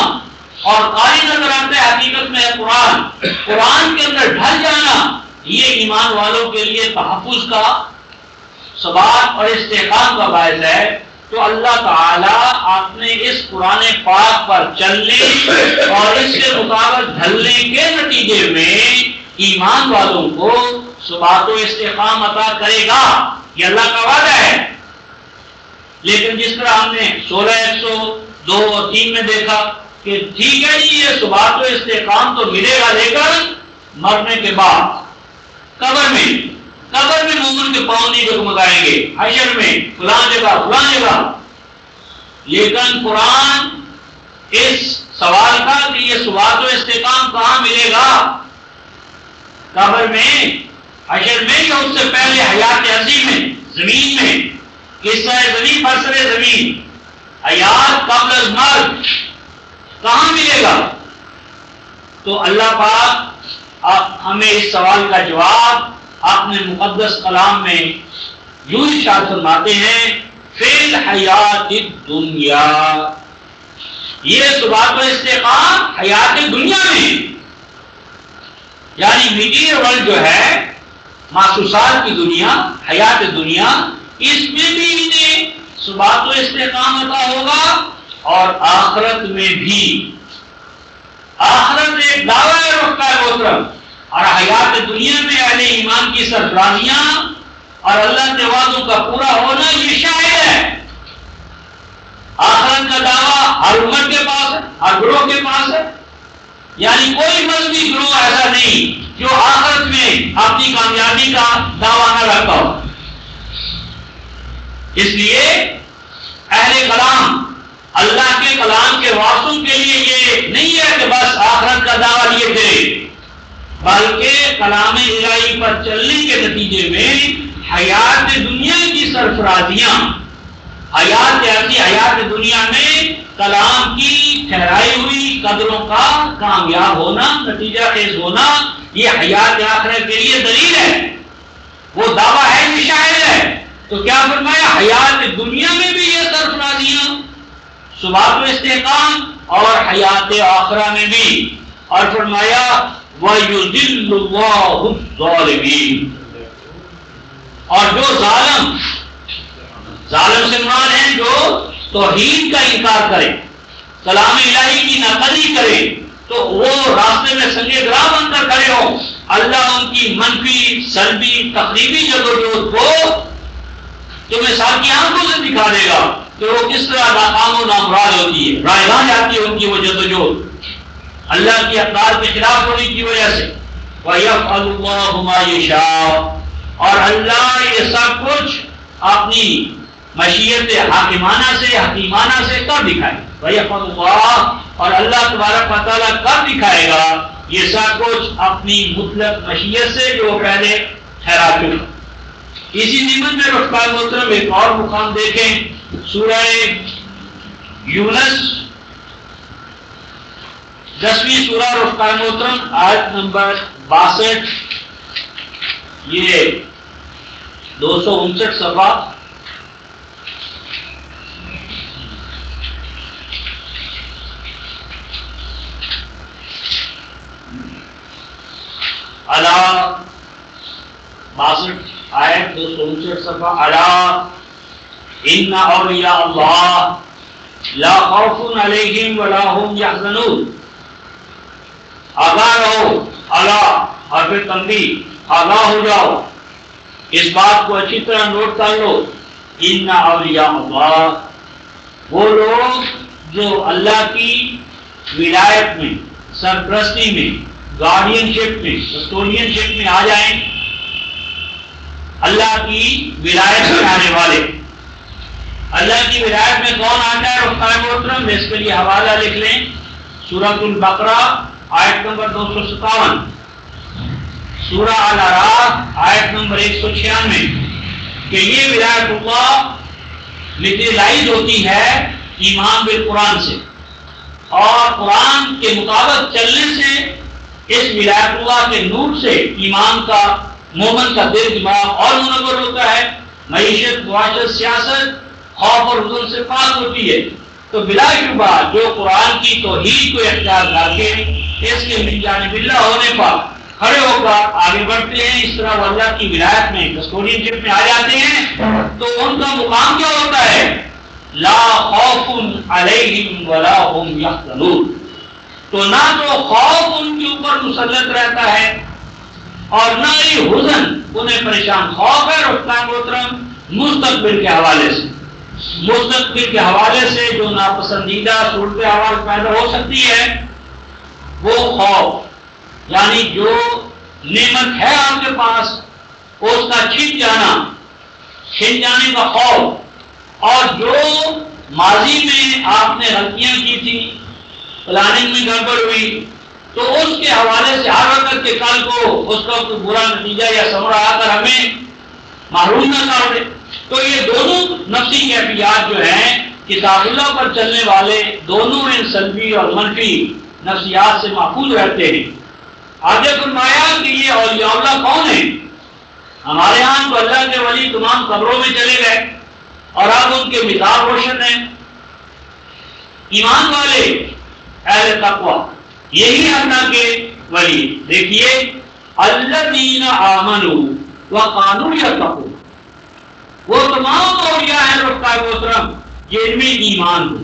اور قاری نظر آتے حقیقت میں ہے قرآن، قرآن کے اندر ڈھل جانا، یہ ایمان والوں کے لیے تحفظ کا، ثبات اور استحکام کا باعث ہے. تو اللہ تعالیٰ اپنے اس قرآن پاک پر چلنے اور اس کے مطابق ڈھلنے کے نتیجے میں ایمان والوں کو ثبات و استحکام عطا کرے گا. یہ اللہ کا وعدہ ہے. لیکن جس طرح ہم نے 16 102 اور 3 میں دیکھا کہ ٹھیک ہے جی یہ ثبات و استحکام تو ملے گا، لیکن مرنے کے بعد قبر میں مومن کے پاؤں نہیں ڈگمگائیں گے، حشر میں فلاں جگہ. لیکن قرآن اس سوال کا کہ یہ ثبات و استحکام کہاں ملے گا؟ قبر میں، حشر میں، یا اس سے پہلے حیات عظیم میں، زمین میں، قصہ زمین برسر زمین، حیات قبل از مرگ کہاں ملے گا؟ تو اللہ پاک ہمیں اس سوال کا جواب اپنے مقدس کلام میں یوں ارشاد فرماتے ہیں فی الحیات الدنیا. یہ ثبات و استحکام حیات دنیا میں، یعنی میٹیریل ورلڈ جو ہے، محسوسات کی دنیا، حیات دنیا، اس میں بھی انہیں ثبات و استحکام عطا ہوگا، اور آخرت میں بھی. آخرت ایک دعویٰ ہے رفقائے محترم، اور حیات دنیا میں اہل ایمان کی سرفرازیاں اور اللہ کے وعدوں کا پورا ہونا یہ شاہد ہے. آخرت کا دعویٰ ہر امت کے پاس ہے، ہر گروہ کے پاس ہے. یعنی کوئی مذہبی گروہ ایسا نہیں جو آخرت میں اپنی کامیابی کا دعویٰ نہ رکھتا ہو. اس لیے اہل کلام، اللہ کے کلام کے وارثوں کے لیے یہ نہیں ہے کہ بس آخرت کا دعویٰ لیے پھرے، بلکہ کلام الہی پر چلنے کے نتیجے میں حیات دنیا کی سرفرازیاں، حیات دنیا میں کلام کی ٹھہرائی ہوئی قدروں کا کامیاب ہونا، نتیجہ خیز ہونا، یہ حیات آخرت کے لیے دلیل ہے. وہ دعویٰ ہے، یہ شاہد ہے. تو کیا فرمایا؟ حیات دنیا میں بھی یہ سرفرازیاں، ثبات و استحکام، اور حیات آخرہ میں بھی. اور فرمایا وَيُذِلُّ اللَّهُ الظَّالِمِينَ. اور جو ظالم سے مراد ہیں جو توحید کا انکار کرے، کلام الہی کی ناقدری کرے، تو وہ راستے میں سنگے گراہ بن کر کھڑے ہوں. اللہ ان کی منفی، سلبی، تخریبی جدوجہد کو تمہیں ساتھ کی آنکھوں سے دکھا دے گا کہ وہ کس طرح ناکام و نامراد ہوتی ہے، رائگاں جاتی ہے ان کی وہ جدوجہد اللہ کی اقدار کے خلاف ہونے کی وجہ سے. وَيَفْعَلُ اللَّهُ مَا يَشَاءُ. اور اللہ یہ سب کچھ اپنی مشیت حاکمانہ سے، حکیمانہ سے کر دکھائے. وَيَفْعَلُ اللَّهُ. اور اللہ تبارک و تعالیٰ کر دکھائے گا یہ سب کچھ اپنی مطلق مشیت سے جو پہلے ٹھہرا چکا. اسی نعمت میں رفقائے محترم ایک اور مقام دیکھیں، سورہ یونس 10ویں سورہ رفقائے محترم، آیت نمبر 62، یہ 259 صفحہ. الا 62 آیت 259 صفحہ الا ان اولیاء اللہ لا خوف علیہم ولا هم یحزنون. آگاہ رہو، الا حرف تنبیہ، آگاہ ہو جاؤ، اس بات کو اچھی طرح نوٹ کر لو. ان اولیاء اللہ، وہ لوگ جو اللہ کی ولایت میں، سرپرستی میں، گارڈین شپ میں، کسٹوڈین شپ میں آ جائیں، اللہ کی ولایت میں آنے والے. اللہ کی ولایت میں کون آتا ہے رفقائے محترم؟ اس کے لیے حوالہ لکھ لیں، سورۃ البقرہ آیت نمبر 257، سورہ الاعراف آیت نمبر 196، کہ یہ ولایت اللہ میٹیریلائز ہوتی ہے ایمان بالقرآن سے، اور قرآن کے مطابق چلنے سے اس ولایت اللہ کے نور سے ایمان کا، مومن کا دل دماغ اور منور ہوتا ہے، معیشت، معاشرت، سیاست خوف اور حزن سے پاک ہوتی ہے. تو بلا شبہ جو قرآن کی توحید کو اختیار کر کے اس کے من جانب اللہ ہونے پر کھڑے ہو کر آگے بڑھتے ہیں، اس طرح وہ اللہ کی ولایت میں، کسٹوڈین شپ میں آ جاتے ہیں، تو ان کا مقام کیا ہوتا ہے؟ لا خوف علیہم ولا هم یحزنون. تو نہ تو خوف ان کے اوپر مسلط رہتا ہے اور نہ ہی حزن انہیں پریشان. خوف ہے رفقائے محترم مستقبل کے حوالے سے، مستقبل کے حوالے سے جو ناپسندیدہ صورتحال پیدا ہو سکتی ہے، وہ خوف، یعنی جو نعمت ہے آپ کے پاس اس کا چھن جانے کا خوف، اور جو ماضی میں آپ نے غلطیاں کی تھی، پلاننگ میں گڑبڑ ہوئی، تو اس کے حوالے سے ہر وقت کے کل کو اس کا کوئی برا نتیجہ یا ثمرہ آ کر ہمیں محروم نہ کر دے. تو یہ دونوں نفسی کیفیات جو ہیں کتاب اللہ پر چلنے والے دونوں ان سلبی اور منفی نفسیات سے محفوظ رہتے ہیں. آگے فرمایا کہ یہ اولیاء اللہ کون ہیں؟ ہمارے ہاں تو اللہ کے ولی تمام قبروں میں چلے گئے اور اب ان کے مثال روشن ہیں. ایمان والے، اہل تقوی، یہی اللہ کے ولی. دیکھیے الذین آمنوا وقانوا یتقون، وہ تمام اولیاء ہیں رفقائے محترم جن میں ایمان ہو،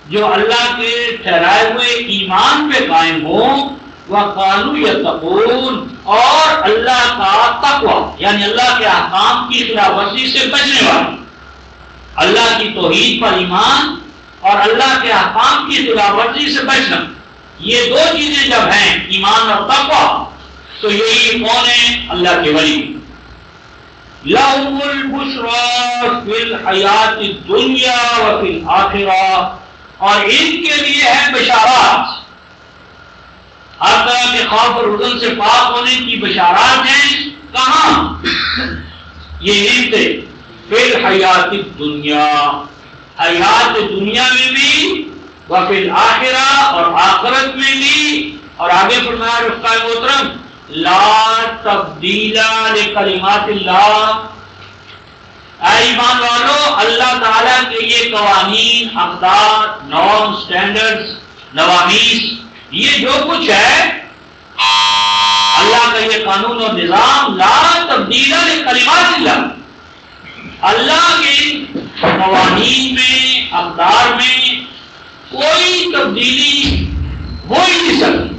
جو اللہ کے ٹھہرائے ہوئے ایمان پہ قائم ہوں، وقانوا یتقون، اور اللہ کا تقوی یعنی اللہ کے احکام کی خلاف ورزی سے بچنے والے. اللہ کی توحید پر ایمان اور اللہ کے احکام کی خلاف ورزی سے بچنا، یہ دو چیزیں جب ہیں، ایمان اور تقوی، تو یہی کون ہیں؟ اللہ کے ولی. لَهُمُ الْبُشْرَى فِي الْحَيَاةِ الدُّنْيَا وَفِي الْآخِرَةِ، اور ان کے لیے ہے بشارات، ہر طرح کے خوف اور حزن سے پاک ہونے کی بشارات ہیں. کہاں؟ یہ نعمتیں فِي الْحَيَاةِ الدُّنْيَا، حیات دنیا میں بھی، وفی الآخرہ، اور آخرت میں بھی. اور آگے فرمایا رفقائے محترم لا تبدیل لکلمات اللہ، اے ایمان والو اللہ تعالیٰ کے یہ قوانین، اقدار، نارم، سٹینڈرڈز، نوامیس، یہ جو کچھ ہے اللہ کا یہ قانون اور نظام، لا تبدیل لکلمات اللہ، اللہ کے قوانین میں، اقدار میں کوئی تبدیلی ہو ہی نہیں سکتی.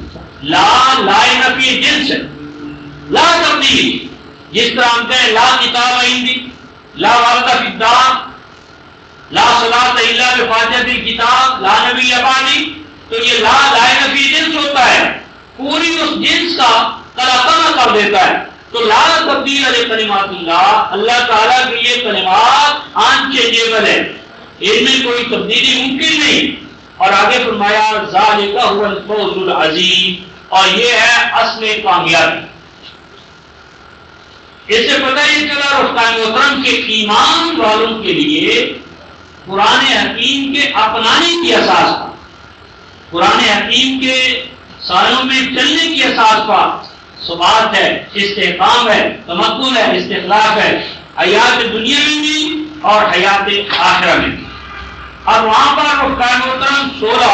لا نفی جنس، لا تبدیلی. جس طرح ہم کہیں لا کتاب عندی، لا ورد فی الدار، لا صلاۃ الا بفاتحۃ الکتاب، لا نبی بعدی، تو یہ لا نفی جنس ہوتا ہے، پوری اس جنس کا تلقنہ کر دیتا ہے. تو لا تبدیل لکلمات اللہ، اللہ تعالیٰ کے یہ کلمات انچینجیبل ہے، ان میں کوئی تبدیلی ممکن نہیں. اور آگے فرمایا ذالک هو الفوز العظیم، اور یہ ہے اصل کامیابی. اس سے پتہ یہ چلا رفقائے محترم کے ایمان والوں کے لیے قرآن حکیم کے اپنانے کی اساس پر، قرآن حکیم کے سایوں میں چلنے کی اساس پر ثبات ہے، استحکام ہے، تمکن ہے، استخلاف ہے، حیات دنیا میں بھی اور حیات آخرہ میں. اب وہاں پر رفقائے محترم سورہ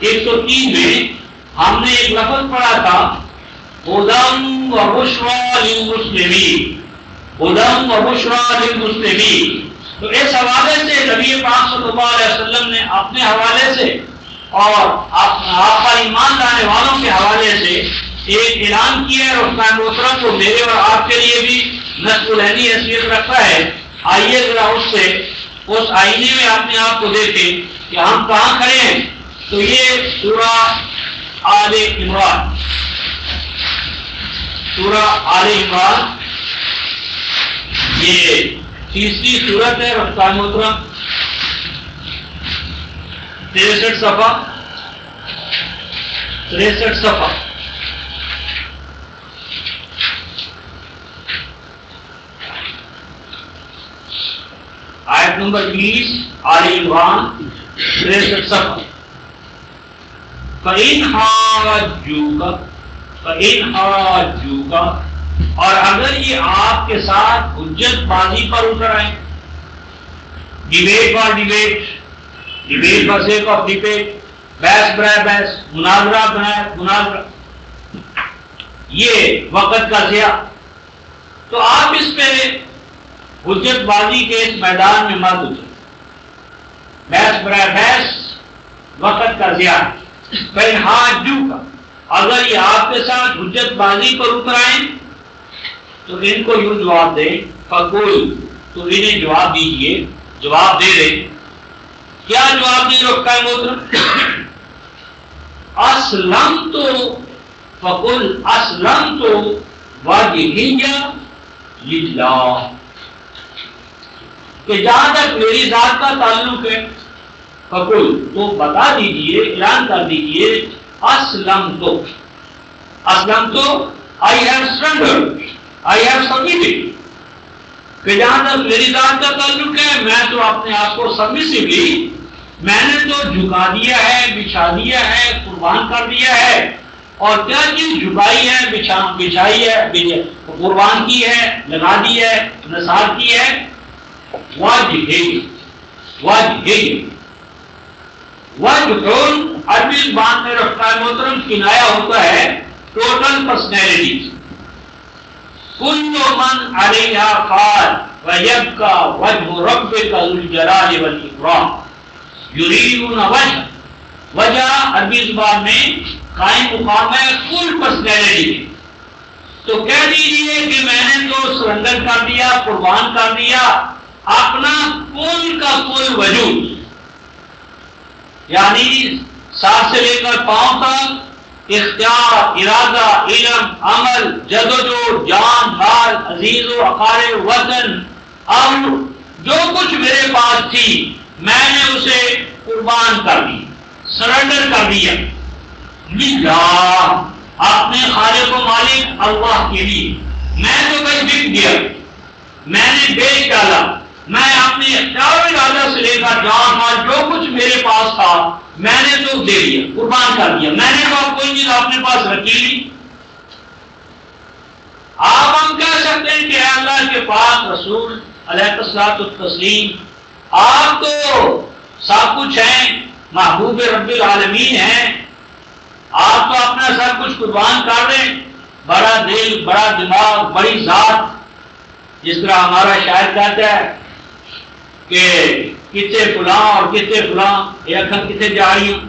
103 میں ہم نے ایک لفظ پڑھا تھا ہدی و بشریٰ للمسلمین، ہدی و بشریٰ للمسلمین۔ تو اس حوالے سے نبی پاک صلی اللہ علیہ وسلم نے اپنے حوالے سے اور آپ پر ایمان لانے والوں کے حوالے سے ایک اعلان کیا ہے، رفقائے محترم کو میرے اور آپ کے لیے بھی نصب العینی حیثیت رکھتا ہے۔ آئیے ذرا اس آئینے میں اپنے آپ کو دیکھیں کہ ہم کہاں کھڑے ہیں۔ تو یہ سورہ آل عمران، سورہ آل عمران یہ تیسری سورت ہے رفقائے محترم، 63 صفحہ 63 صفحہ۔ آیت نمبر 20 آل عمران 63 صفحہ۔ فَإِنْ حَاجُّوكَ، اور اگر یہ آپ کے ساتھ حجت بازی پر اتر آئے، debate for debate, debate for sake of debate, بحث برائے بحث، مناظرہ برائے مناظرہ، یہ وقت کا ضیاع، تو آپ اس پہ حجت بازی کے اس میدان میں مت اتریں۔ بحث برائے بحث وقت کا ضیاع۔ فَإِنْ حَاجُّوكَ، اگر یہ آپ کے ساتھ حجت بازی پر اتر آئیں تو ان کو یوں جواب دیں، فَقُلْ، تو انہیں جواب دیجئے، جواب دے دیں۔ کیا جواب دیں رفقائے محترم؟ اسلمت، فَقُلْ اسلمت وجہیہ للہ، کہ جہاں تک میری ذات کا تعلق ہے، فَقُلْ، تو بتا دیجئے، اعلان کر دیجئے، اسلمت، اسلمت I have surrendered, I have submitted، کہ جہاں تک میری ذات کا تعلق ہے میں تو اپنے آپ کو سبمسیولی میں نے تو جھکا دیا ہے، بچھا دیا ہے، قربان کر دیا ہے۔ اور کیا چیز جھکائی ہے، بچھائی ہے، قربان کی ہے، لگا دی ہے، نثار کی ہے، وجہ، عربی زبان میں رفقائے محترم کنایا ہوتا ہے ٹوٹل پرسنالٹی۔ کل من علیہا فان ویبقی وجہ ربک ذو الجلال والاکرام، یریدون وجہ، وجہ عربی زبان میں قائم مقام ہے کل پرسنالٹی۔ تو کہہ دیجئے کہ میں نے تو سرنڈر کر دیا، قربان کر دیا اپنا کل کا کل وجود، یعنی سر سے لے کر پاؤں تک، اختیار، ارادہ، علم، عمل، جدوجہد، جان، مال، عزیز و اقارب، وطن، اور جو کچھ میرے پاس تھی میں نے اسے قربان کر دی، سرنڈر کر دیا للہ، اپنے خالق و مالک اللہ کے لیے۔ میں تو بھائی بک گیا، میں نے بیچ ڈالا، میں اپنے اختیار و ارادہ سے لے کر جان مال جو کچھ میرے پاس تھا میں نے تو دے دیا، قربان کر دیا۔ میں نے تو کوئی چیز اپنے پاس رکھی لی۔ آپ ہم کہہ سکتے ہیں کہ اے اللہ کے پاک رسول علیہ الصلوۃ والتسلیم، آپ تو سب کچھ ہیں، محبوب رب العالمین ہیں، آپ تو اپنا سب کچھ قربان کر رہے ہیں، بڑا دل، بڑا دماغ، بڑی ذات، جس طرح ہمارا شاعر کہتا ہے کہ کتے فلاں اور کتے فلاں ایک کتے جا رہی ہوں۔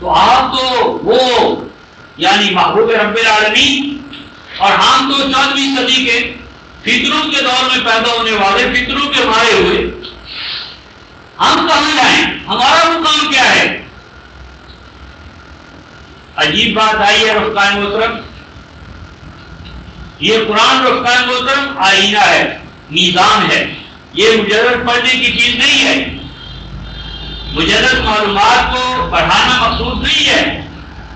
تو آپ تو وہ یعنی محبوب رب العالمین، اور ہم تو 14ویں صدی کے فطروں کے دور میں پیدا ہونے والے، فطروں کے مارے ہوئے، ہم کہاں جائیں؟ ہمارا مقام کیا ہے؟ عجیب بات آئی ہے رفقائے محترم، یہ قرآن رفقائے محترم آئینہ ہے، میزان ہے، یہ مجرد پڑھنے کی چیز نہیں ہے، مجرد معلومات کو بڑھانا مقصود نہیں ہے۔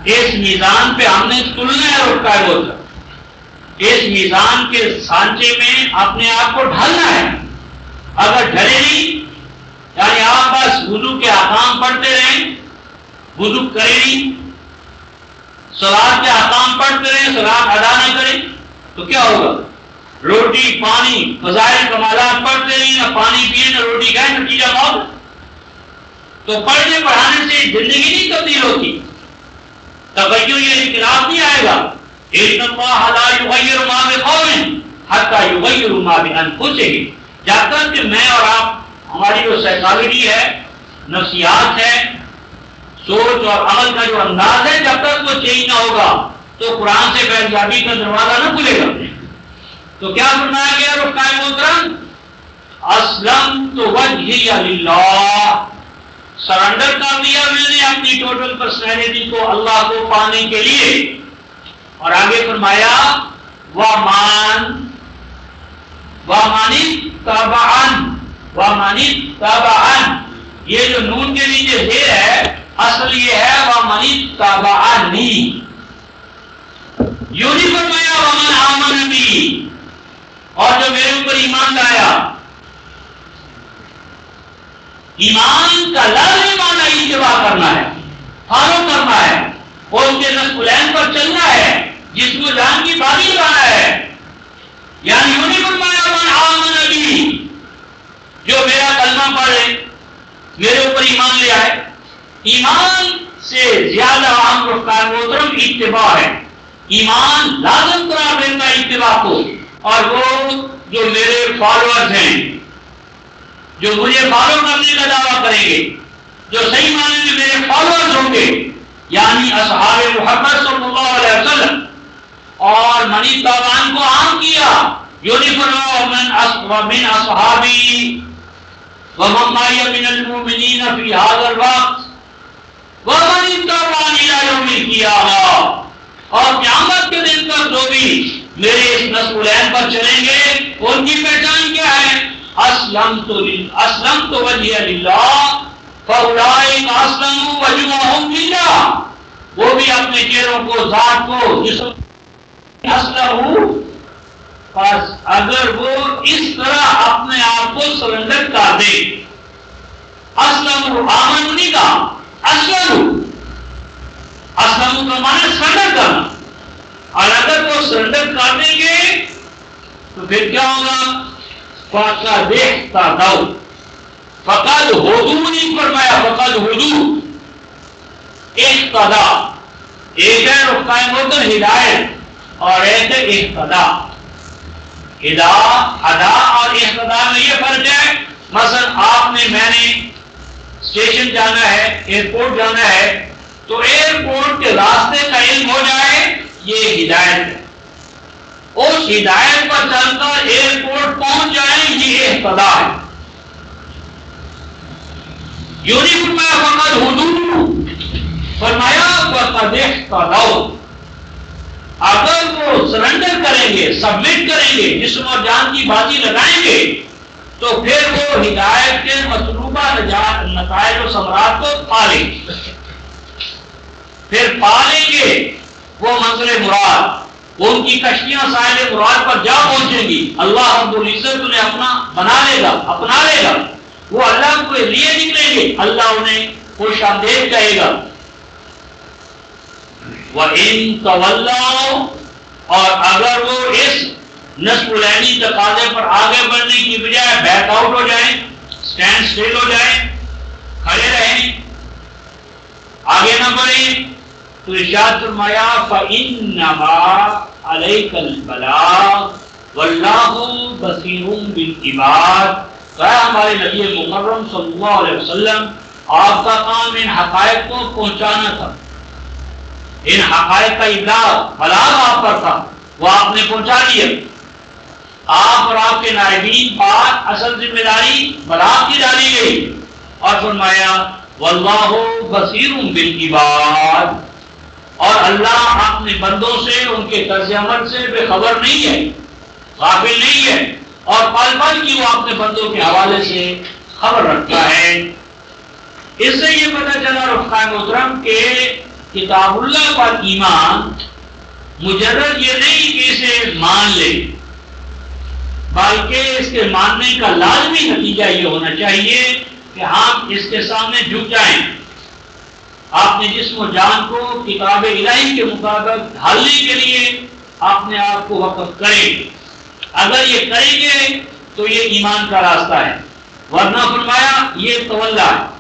اس میزان پہ ہم نے تلنا ہے رفقائے محترم، اس میزان کے سانچے میں اپنے آپ کو ڈھالنا ہے۔ اگر ڈھلے نہیں، یعنی آپ بس وضو کے احکام پڑھتے رہیں، وضو کریں نہیں، صلاۃ کے احکام پڑھتے رہیں، صلاۃ ادا نہ کریں، تو کیا ہوگا؟ روٹی پانی فضائل کمالات پڑھتے رہیں، نہ پانی پیے نہ روٹی کھائیں، نتیجہ موت۔ تو پڑھنے پڑھانے سے زندگی نہیں تبدیل ہوتی، تغیر یا انقلاب نہیں آئے گا۔ ان اللہ لا یغیر ما بقوم حتی یغیروا ما بانفسہم. جب تک کہ میں اور آپ ہماری جو سائیکالوجی ہے، نفسیات ہے، سوچ اور عمل کا جو انداز ہے، جب تک وہ چینج نہ ہوگا تو قرآن سے فیضیابی کا دروازہ نہ کھلے گا. تو کیا فرمایا گیا رفقائے محترم؟ اسلمت وجہی للہ، سرنڈر کر دیا میں نے اپنی ٹوٹل پرسنالٹی کو اللہ کو پانے کے لیے. اور آگے فرمایا وَمَنِ اتَّبَعَنِ، یہ جو نون کے نیچے زیر ہے اصل یہ ہے وَمَنِ اتَّبَعَنِی. یوں نہیں فرمایا وَمَنْ آمَنَ بِی، اور جو میرے اوپر ایمان لایا. ایمان کا لازمی معنی اتباع کرنا ہے، فالو کرنا ہے، اور اس کے نسلین پر چلنا ہے، جسم و جان کی بازی لگانا ہے. یعنی یوں نہیں فرمایا من آمن بی، جو میرا کلمہ پڑھے، میرے اوپر ایمان لے آئے. ایمان سے زیادہ اہم رفقائے محترم اتباع ہے. ایمان لازم قرار دینا اتباع کو، اور وہ جو میرے فالوورز ہیں، جو مجھے فالو کرنے کا دعویٰ کریں گے، جو صحیح معنی میں میرے فالوورز ہوں گے، یعنی اصحاب محمد صلی اللہ علیہ وسلم. اور منی تابان کو عام کیا، من اصحابی ومن معي من المؤمنین فی هذا الوقت ومن تابان الى یوم القیامہ. اور قیامت کے دن تک جو بھی میرے اس نسلین پر چلیں گے ان کی پہچان کیا ہے؟ اسلمت وجہی للہ فاولئک اسلموا وجوہہم للہ. وہ بھی اپنے چہروں کو، ذات کو، جسم اسلموا، پس اگر وہ اس طرح اپنے آپ کو سرنڈر کر دے. اسلموا آمن نہیں کہا، اسلموا کا معنی سرنڈر کرنا. اور اگر وہ سرنڈر کر دیں گے تو پھر کیا ہوگا؟ فقد اہتدوا، فقد ہدوا نہیں فرمایا، فقد ہدوا. اہتدا ایک ہے رفقائے محترم ہدایت، اور ایک ہے اہتدا. ہدا اور اہتدا میں یہ فرق ہے. مثلا میں نے اسٹیشن جانا ہے، ایئرپورٹ جانا ہے، تو ایئرپورٹ کے راستے کا علم ہو جائے، یہ ہدایت ہے. اس ہدایت پر چل کر ایئرپورٹ پہنچ جائیں، یہ اہتدا ہے. یوں نہیں فرمایا فقد ہدوا، فرمایا فقد اہتدوا. اگر وہ سرنڈر کریں گے، سبمٹ کریں گے، جسم اور جان کی بازی لگائیں گے، تو پھر وہ ہدایت کے مطلوبہ نتائج و ثمرات کو پالیں گے. پھر پالیں گے وہ منزل مراد، ان کی کشتیاں ساحل مراد پر جا پہنچیں گی. اللہ رب العزت انہیں اپنا بنا لے گا، اپنا لے گا. وہ اللہ کو لیے نکلیں گے، اللہ انہیں خوش آمدید کہے گا. وَإِن تَوَلَّوْا، اور اگر وہ اس نصب العینی تقاضے پر آگے بڑھنے کی بجائے بیک آؤٹ ہو جائیں، اسٹینڈ اسٹل ہو جائیں، کھڑے رہیں، آگے نہ بڑھیں، تو ارشاد فرمایا فَإِنَّمَا عَلَيْكَ الْبَلَاغُ وَاللَّهُ بَصِيرٌ بِالْعِبَادِ. ہمارے نبی مکرم صلی اللہ علیہ وسلم، آپ کا کام ان حقائق کو پہنچانا تھا. ان حقائق کا ابلاغ، بلاغ آپ پر تھا، وہ آپ نے پہنچا دیا. آپ اور آپ کے نائبین پر اصل ذمہ داری بلاغ کی ڈالی گئی. اور فرمایا واللہ بصیر بالعباد، اور اللہ اپنے بندوں سے، ان کے طرز عمل سے بے خبر نہیں ہے، غافل نہیں ہے، اور پل پل کی وہ اپنے بندوں کے حوالے سے خبر رکھتا ہے. اس سے یہ پتہ چلا رفقائے محترم کہ کتاب اللہ پر ایمان مجرد یہ نہیں کہ اسے مان لے، بلکہ اس کے ماننے کا لازمی نتیجہ یہ ہونا چاہیے کہ ہم اس کے سامنے جھک جائیں، اپنے جسم و جان کو کتاب الہی کے مطابق ڈھالنے کے لیے اپنے آپ کو وقف کریں. اگر یہ کریں گے تو یہ ایمان کا راستہ ہے، ورنہ فرمایا یہ تولا ہے.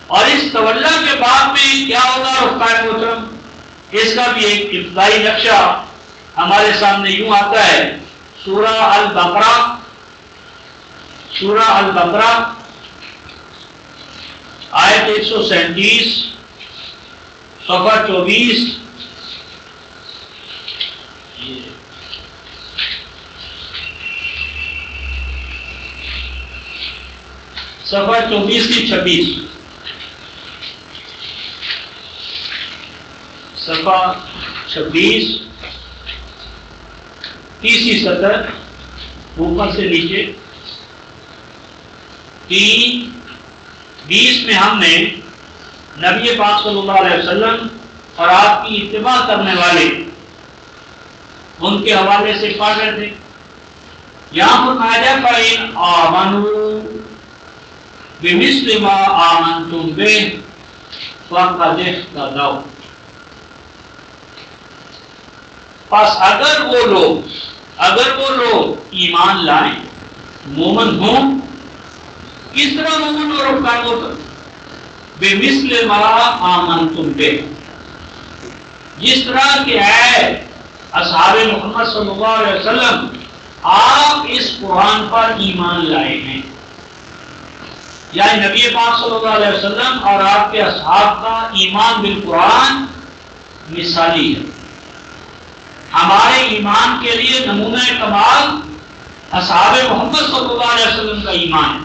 اور اس تولا کے بعد میں کیا ہوگا رفقائے محترم؟ اس کا بھی ایک ابتدائی نقشہ ہمارے سامنے یوں آتا ہے. سورہ البقرہ آیت 137 صفحہ 24. صفحہ 24 کی 26 صفحہ 26 تیسری سطر اوپر سے نیچے 3:20 میں ہم نے نبی پاک صلی اللہ علیہ وسلم اور آپ کی اتباع کرنے والے ان کے حوالے سے پڑھ رہے تھے. یہاں فرمایا جائے فَإِنْ آمَنُوا بِمِثْلِ مَا آمَنْتُمْ بِهِ فَقَدِ اهْتَدَوْا. پس اگر وہ لوگ ایمان لائیں، مومن ہوں، کس طرح مومن اور افغان ہوتا؟ بِمِثْلِ مَا آمَنْتُمْ بِهِ، جس طرح کہ ہے اصحاب محمد صلی اللہ علیہ وسلم آپ اس قرآن پر ایمان لائے ہیں. یعنی نبی پاک صلی اللہ علیہ وسلم اور آپ کے اصحاب کا ایمان بالقرآن مثالی ہے. ہمارے ایمان کے لیے نمونہ کمال اصحاب محمد صلی اللہ علیہ وسلم کا ایمان ہے.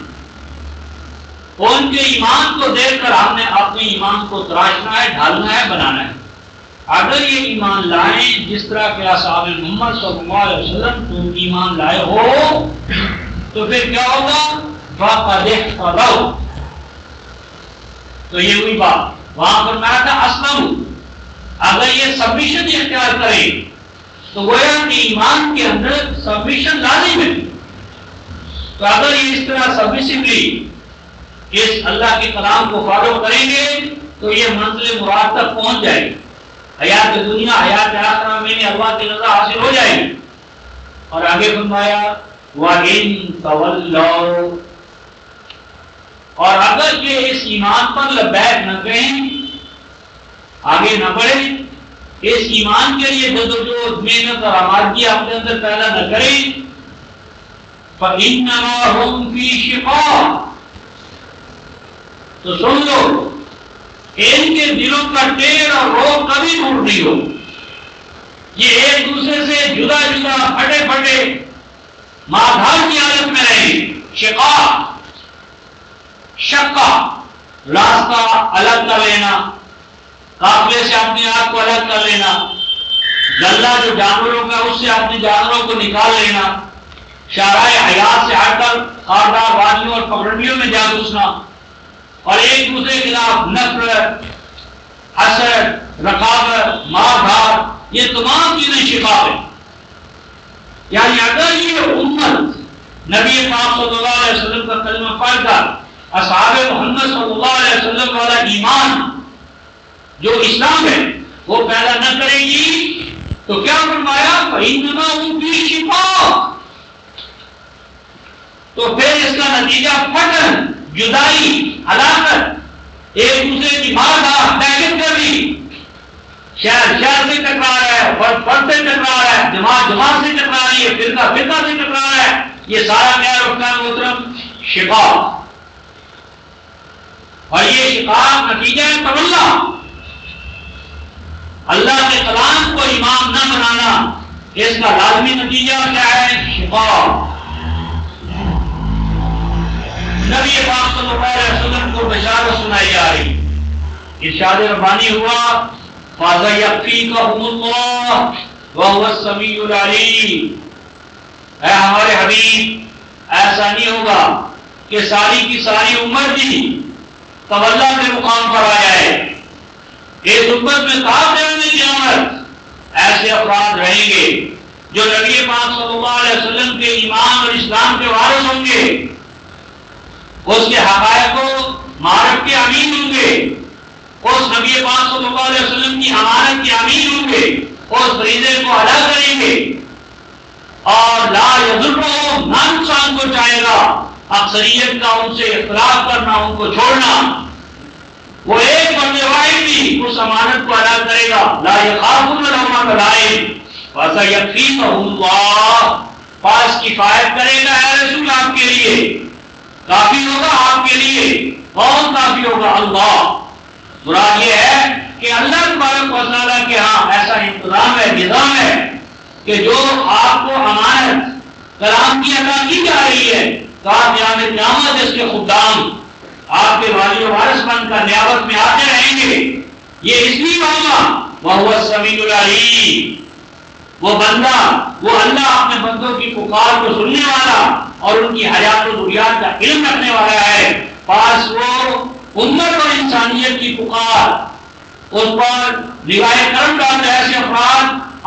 ان کے ایمان کو دیکھ کر ہم نے اپنے ایمان کو تراشنا ہے، ڈھالنا ہے، بنانا ہے. اگر یہ ایمان لائیں جس طرح کہ اصحاب محمد صلی اللہ علیہ وسلم تم ایمان لائے ہو تو پھر کیا ہوگا؟ فَقَدِ اهْتَدَوْا. تو یہ ہوئی بات وہاں پر میں تھا اسلم. اگر یہ سبمیشن اختیار کریں تو گویا کہ ایمان کے اندر سبمیشن لازم ہے. تو اگر یہ اس طرح سبمیسively اس اللہ کے کلام کو فالو کریں گے تو یہ منزل مراد تک پہنچ جائے گی. حیات دنیا حیات آخرہ میں اللہ کی رضا حاصل ہو جائے گی. اور آگے فرمایا وَإِن تَوَلَّوْا، اور اگر یہ اس ایمان پر لبیک نہ کہیں، آگے نہ بڑھیں، اس ایمان کے لیے جدوجہد محنت اور آمادگی اپنے اندر پیدا نہ کریں، فَإِنَّمَا هُمْ فِي شِقَاقٍ، تو سن لو ان کے دلوں کا ٹیڑھ اور روگ کبھی دور نہیں ہو. یہ ایک دوسرے سے جدا جدا پھٹے پھٹے مادھار کی حالت میں رہیں. شقہ راستہ الگ کر لینا، قافلے سے اپنے آپ کو الگ کر لینا، گلہ جو جانوروں کا اس سے اپنے جانوروں کو نکال لینا، شاہراہ حیات سے ہٹ کر خاردار وادیوں اور پگڈنڈیوں میں جا گھسنا، اور ایک دوسرے کے خلاف نفرت، حسد، رقابت، مار دھار، یہ تمام چیزیں شقاق ہیں. یعنی اگر یہ امت نبی پاک صلی اللہ علیہ وسلم کا کلمہ پڑھ کر اصحاب محمد صلی اللہ علیہ وسلم والا ایمان جو اسلام ہے وہ پیدا نہ کرے گی تو کیا فرمایا؟ فَإِنَّمَا هُمْ فِي شِقَاقٍ. تو پھر اس کا نتیجہ پھٹن، جدائی، ہلاکت، ایک دوسرے کی مار دھاڑ پیکٹ کر لی، شہر شہر سے ٹکرا رہا ہے، فرد فرد سے ٹکرا رہا ہے، جماعت جماعت سے ٹکرا رہی ہے، فرقہ فرقہ سے ٹکرا رہا ہے. یہ سارا کیا رکھان محترم شقاق. اور یہ شقاق نتیجہ ہے تولا. اللہ کے کلام کو ایمان نہ بنانا، اس کا لازمی نتیجہ کیا ہے؟ شقاق. نبی پاک صلی اللہ علیہ وسلم کو بشارت سنائی جا رہی، ارشاد ربانی ہوا فَسَيَكْفِيكَهُمُ اللَّهُ وَهُوَ السَّمِيعُ الْعَلِيمُ. اے ہمارے حبیب، ایسا نہیں ہوگا کہ ساری کی ساری امت بھی تولا کے مقام پر آ جائے. اس امت میں قیامت کی قیامت ایسے افراد رہیں گے جو نبی پاک صلی اللہ علیہ وسلم کے ایمان اور اسلام کے وارث ہوں گے، اس کے حقائق کو معرف کے امین ہوں گے، اس نبی پاک صلی اللہ علیہ وسلم کی امانت کے امین ہوں گے، اس فریضے کو ادا کریں گے، اور لا یضرهم، نہ نقصان پہنچائے گا اکثریت کا ان سے اختلاف کرنا، ان کو چھوڑنا. وہ ایک بندے واحد بھی اس امانت کو ادا کرے گا. لا یخافون لومۃ لائم فسیکفیکہم اللہ. پاس کفایت کرے گا اے رسول آپ کے لیے, کافی ہوگا آپ کے لیے. کون کافی ہوگا؟ اللہ. مراد یہ ہے کہ اللہ تبارک و تعالیٰ کے ہاں ایسا انتظام ہے, نظام ہے کہ جو آپ کو امانت کلام کی ادا کی جا رہی ہے, قیام قیامت اس کے خدام آپ کے والی و وارث بن کر نیابت میں آتے رہیں گے. یہ اس لیے ہوگا وَهُوَ السَّمِيعُ الْعَلِيمُ. وہ بندہ, وہ اللہ اپنے بندوں کی پکار کو سننے والا اور ان کی حیات و ضروریات کا علم رکھنے والا ہے. پاس وہ امت اور انسانیت کی پکار, اس پر نگاہ کرم ڈالتے ایسے افراد